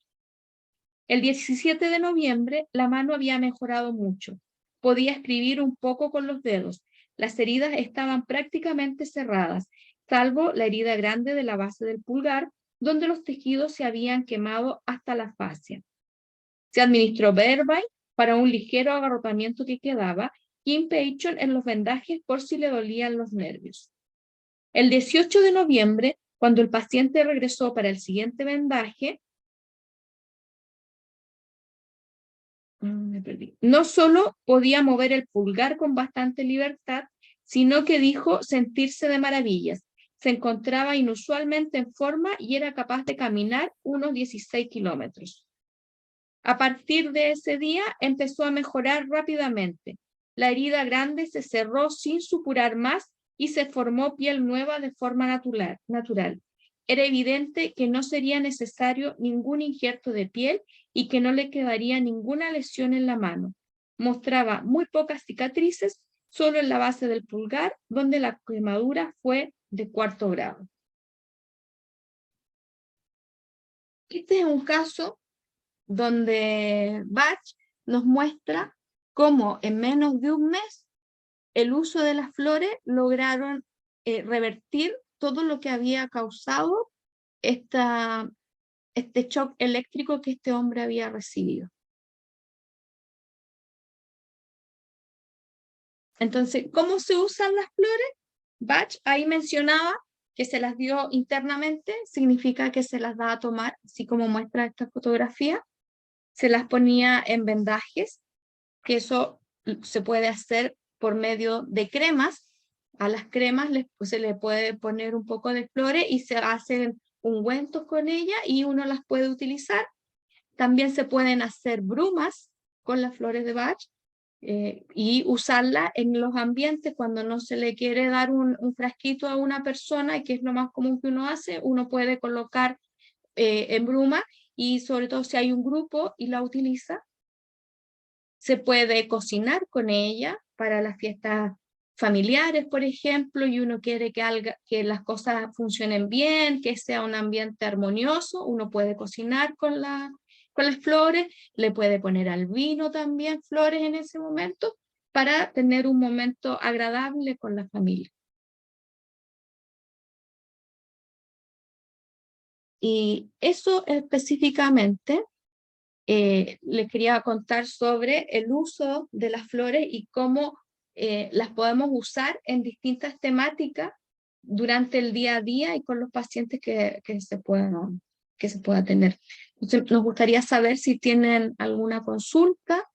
El 17 de noviembre la mano había mejorado mucho. Podía escribir un poco con los dedos. Las heridas estaban prácticamente cerradas, salvo la herida grande de la base del pulgar, donde los tejidos se habían quemado hasta la fascia. Se administró Verbay para un ligero agarrotamiento que quedaba y impeychon en los vendajes por si le dolían los nervios. El 18 de noviembre, cuando el paciente regresó para el siguiente vendaje, no solo podía mover el pulgar con bastante libertad, sino que dijo sentirse de maravillas. Se encontraba inusualmente en forma y era capaz de caminar unos 16 kilómetros. A partir de ese día empezó a mejorar rápidamente. La herida grande se cerró sin supurar más y se formó piel nueva de forma natural. Era evidente que no sería necesario ningún injerto de piel y que no le quedaría ninguna lesión en la mano. Mostraba muy pocas cicatrices, solo en la base del pulgar, donde la quemadura fue de 4º grado. Este es un caso donde Bach nos muestra cómo en menos de un mes el uso de las flores lograron revertir todo lo que había causado este shock eléctrico que este hombre había recibido. Entonces, ¿cómo se usan las flores? Bach ahí mencionaba que se las dio internamente, significa que se las da a tomar, así como muestra esta fotografía. Se las ponía en vendajes, que eso se puede hacer por medio de cremas. A las cremas se le puede poner un poco de flores y se hacen ungüentos con ella y uno las puede utilizar. También se pueden hacer brumas con las flores de Bach y usarla en los ambientes cuando no se le quiere dar un frasquito a una persona, que es lo más común que uno hace. Uno puede colocar en bruma, y sobre todo si hay un grupo y la utiliza. Se puede cocinar con ella para las fiestas familiares, por ejemplo, y uno quiere que las cosas funcionen bien, que sea un ambiente armonioso. Uno puede cocinar con las flores, le puede poner al vino también flores en ese momento, para tener un momento agradable con la familia. Y eso específicamente les quería contar sobre el uso de las flores y cómo las podemos usar en distintas temáticas durante el día a día y con los pacientes que se pueda tener. Entonces, nos gustaría saber si tienen alguna consulta,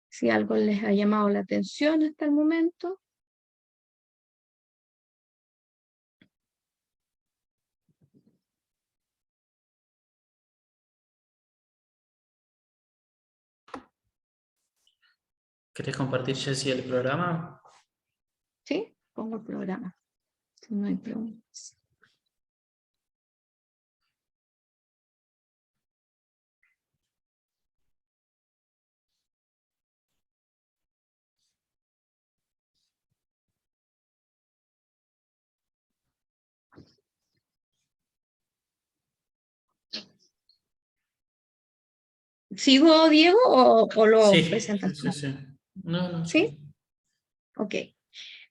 si algo les ha llamado la atención hasta el momento. ¿Querés compartir, Jessy, el programa? ¿Sí? Pongo el programa, si no hay preguntas. ¿Sigo, Diego, o lo Sí, presentas tú? sí. No, ¿Sí? sí. Ok.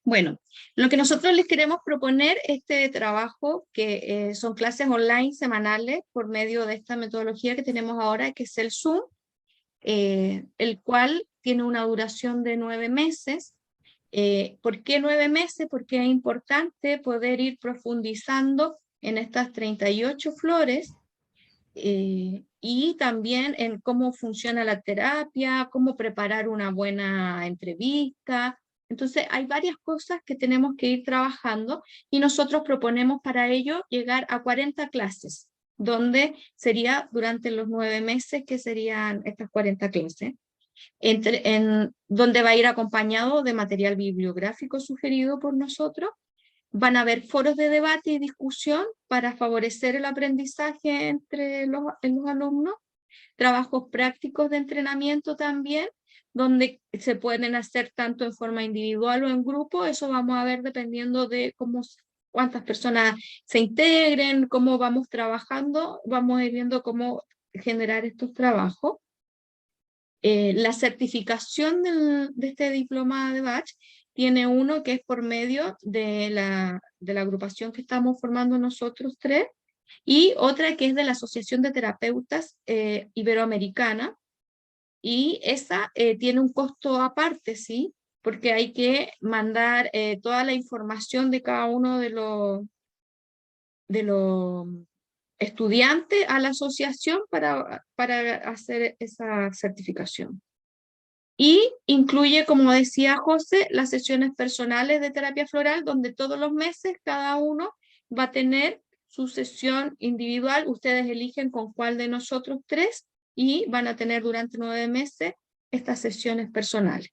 Bueno, lo que nosotros les queremos proponer, este trabajo, que son clases online semanales por medio de esta metodología que tenemos ahora, que es el Zoom, el cual tiene una duración de 9 meses. ¿Por qué 9 meses? Porque es importante poder ir profundizando en estas 38 flores, y también en cómo funciona la terapia, cómo preparar una buena entrevista. Entonces hay varias cosas que tenemos que ir trabajando, y nosotros proponemos para ello llegar a 40 clases, donde sería durante los 9 meses que serían estas 40 clases, donde va a ir acompañado de material bibliográfico sugerido por nosotros. Van a haber foros de debate y discusión para favorecer el aprendizaje entre los alumnos, trabajos prácticos de entrenamiento también, donde se pueden hacer tanto en forma individual o en grupo. Eso vamos a ver dependiendo de cuántas personas se integren, cómo vamos trabajando, vamos a ir viendo cómo generar estos trabajos. La certificación de este diploma de Bach tiene uno que es por medio de la agrupación que estamos formando nosotros tres, y otra que es de la Asociación de Terapeutas Iberoamericana, y esa tiene un costo aparte, ¿sí? Porque hay que mandar toda la información de cada uno de los estudiantes a la asociación para hacer esa certificación. Y incluye, como decía José, las sesiones personales de terapia floral, donde todos los meses cada uno va a tener su sesión individual. Ustedes eligen con cuál de nosotros tres, y van a tener durante 9 meses estas sesiones personales.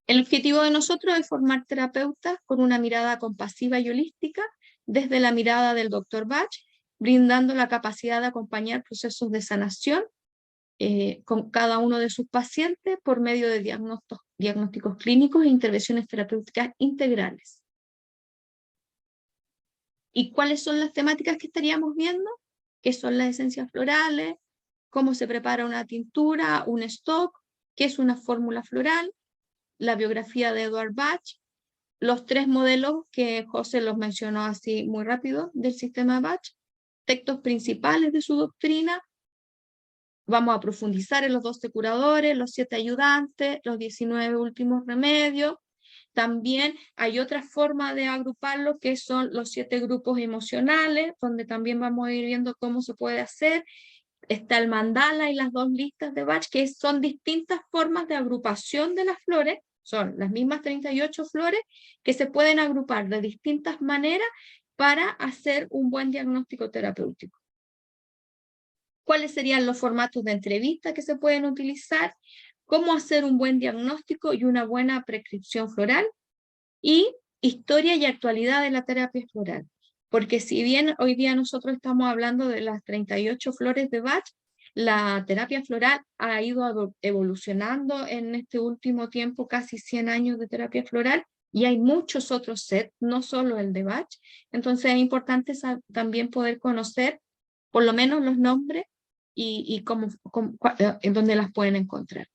El objetivo de nosotros es formar terapeutas con una mirada compasiva y holística desde la mirada del Dr. Bach, brindando la capacidad de acompañar procesos de sanación con cada uno de sus pacientes por medio de diagnósticos clínicos e intervenciones terapéuticas integrales. ¿Y cuáles son las temáticas que estaríamos viendo? ¿Qué son las esencias florales? ¿Cómo se prepara una tintura, un stock? ¿Qué es una fórmula floral? La biografía de Edward Bach, los 3 modelos que José los mencionó así muy rápido del sistema Bach, textos principales de su doctrina. Vamos a profundizar en los 12 curadores, los 7 ayudantes, los 19 últimos remedios. También hay otra forma de agruparlo que son los 7 grupos emocionales, donde también vamos a ir viendo cómo se puede hacer. Está el mandala y las 2 listas de Bach, que son distintas formas de agrupación de las flores, son las mismas 38 flores que se pueden agrupar de distintas maneras para hacer un buen diagnóstico terapéutico. ¿Cuáles serían los formatos de entrevista que se pueden utilizar? ¿Cómo hacer un buen diagnóstico y una buena prescripción floral? Y historia y actualidad de la terapia floral. Porque si bien hoy día nosotros estamos hablando de las 38 flores de Bach, la terapia floral ha ido evolucionando en este último tiempo, casi 100 años de terapia floral, y hay muchos otros sets, no solo el de Bach. Entonces es importante también poder conocer por lo menos los nombres y en dónde las pueden encontrar.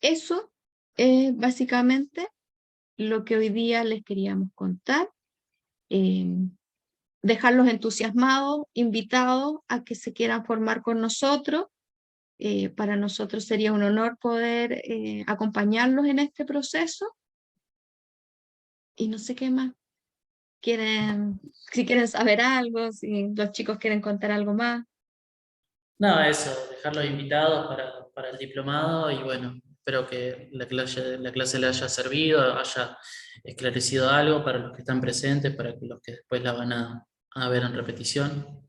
Eso es básicamente lo que hoy día les queríamos contar. Dejarlos entusiasmados, invitados a que se quieran formar con nosotros. Para nosotros sería un honor poder acompañarlos en este proceso. Y no sé qué más. Si quieren saber algo, si los chicos quieren contar algo más. Nada, eso, dejarlos invitados para el diplomado y bueno, espero que la clase les haya servido, haya esclarecido algo para los que están presentes, para los que después la van a ver en repetición.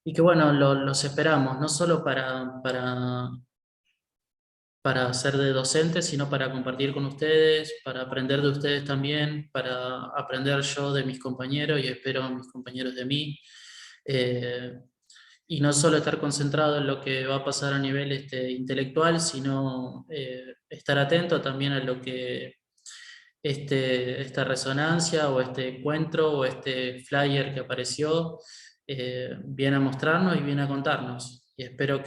Y que bueno, los esperamos, no solo para ser de docentes, sino para compartir con ustedes, para aprender de ustedes también, para aprender yo de mis compañeros y espero mis compañeros de mí. Y no solo estar concentrado en lo que va a pasar a nivel intelectual, sino estar atento también a lo que esta resonancia o este encuentro o este flyer que apareció viene a mostrarnos y viene a contarnos. Y espero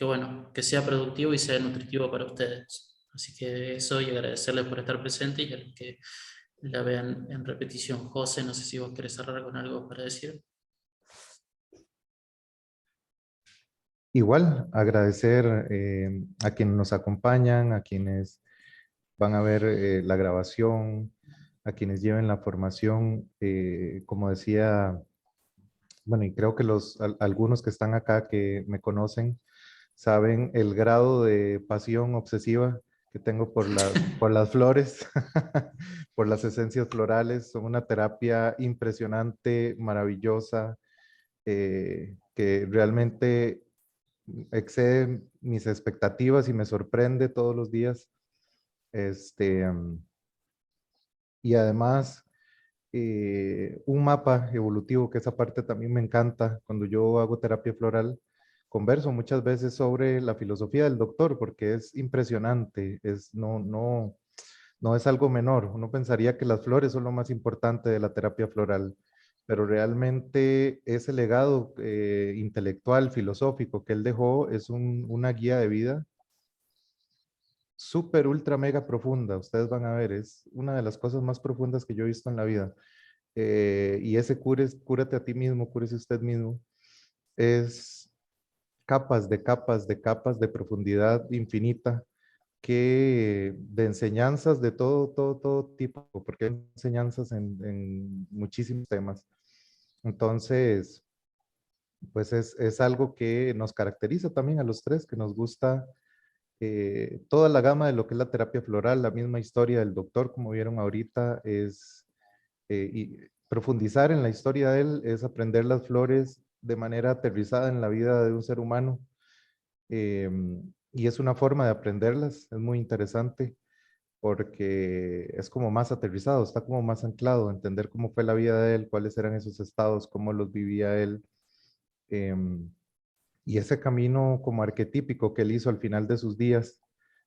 bueno, que sea productivo y sea nutritivo para ustedes. Así que eso, y agradecerles por estar presentes y a los que la vean en repetición. José, no sé si vos querés cerrar con algo para decir. Igual, agradecer a quienes nos acompañan, a quienes van a ver la grabación, a quienes lleven la formación. Como decía, bueno, y creo que algunos que están acá que me conocen saben el grado de pasión obsesiva que tengo por las flores, por las esencias florales. Son una terapia impresionante, maravillosa, que realmente excede mis expectativas y me sorprende todos los días. Y además, un mapa evolutivo, que esa parte también me encanta. Cuando yo hago terapia floral, converso muchas veces sobre la filosofía del doctor, porque es impresionante, no es algo menor. Uno pensaría que las flores son lo más importante de la terapia floral, pero realmente ese legado intelectual, filosófico que él dejó es una guía de vida súper, ultra, mega profunda. Ustedes van a ver, es una de las cosas más profundas que yo he visto en la vida. Y ese cúrate a ti mismo, cúrese usted mismo, es capas de capas de capas de profundidad infinita de enseñanzas de todo tipo, porque hay enseñanzas en muchísimos temas. Entonces, pues es algo que nos caracteriza también a los tres, que nos gusta toda la gama de lo que es la terapia floral, la misma historia del doctor, como vieron ahorita, y profundizar en la historia de él, es aprender las flores de manera aterrizada en la vida de un ser humano. y es una forma de aprenderlas, es muy interesante porque es como más aterrizado, está como más anclado, entender cómo fue la vida de él, cuáles eran esos estados, cómo los vivía él, em, y ese camino como arquetípico que él hizo al final de sus días,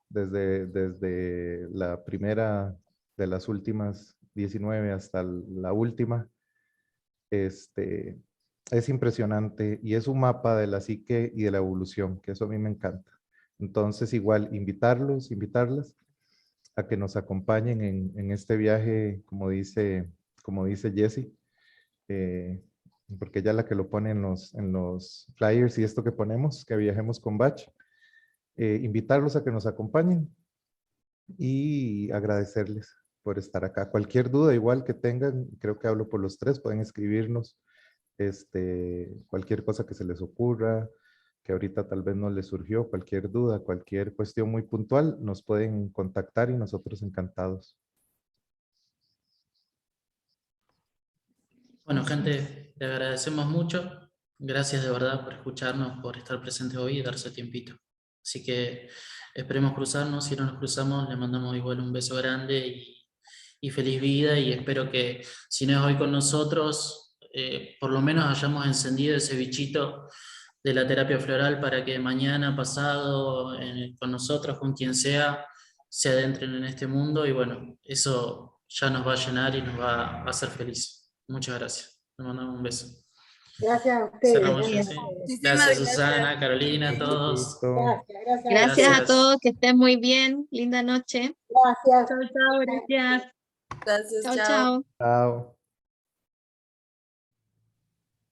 desde la primera de las últimas 19 hasta la última, este, es impresionante y es un mapa de la psique y de la evolución, que eso a mí me encanta. Entonces, igual, invitarlas a que nos acompañen en este viaje, como dice Jessie, eh, porque ella es la que lo pone en los flyers y esto que ponemos, que viajemos con Bach. Invitarlos a que nos acompañen y agradecerles por estar acá. Cualquier duda igual que tengan, creo que hablo por los tres, pueden escribirnos cualquier cosa que se les ocurra, que ahorita tal vez no les surgió, cualquier duda, cualquier cuestión muy puntual, nos pueden contactar y nosotros encantados. Bueno, gente, le agradecemos mucho. Gracias de verdad por escucharnos, por estar presentes hoy y darse tiempito. Así que esperemos cruzarnos. Si no nos cruzamos, le mandamos igual un beso grande y feliz vida. Y espero que si no es hoy con nosotros, por lo menos hayamos encendido ese bichito de la terapia floral para que mañana, pasado, con nosotros, con quien sea, se adentren en este mundo. Y bueno, eso ya nos va a llenar y nos va a hacer felices. Muchas gracias. Te mandamos un beso. Gracias a ustedes. Cerramos ya, Gracias. sí. Muchísimas Gracias, gracias. Susana, Carolina, a Mucho todos. gusto. Gracias. Gracias a Gracias. todos, que estén muy bien. Linda noche. Gracias. Chao, chao, gracias. Gracias, Chao, chao. chao. Chao.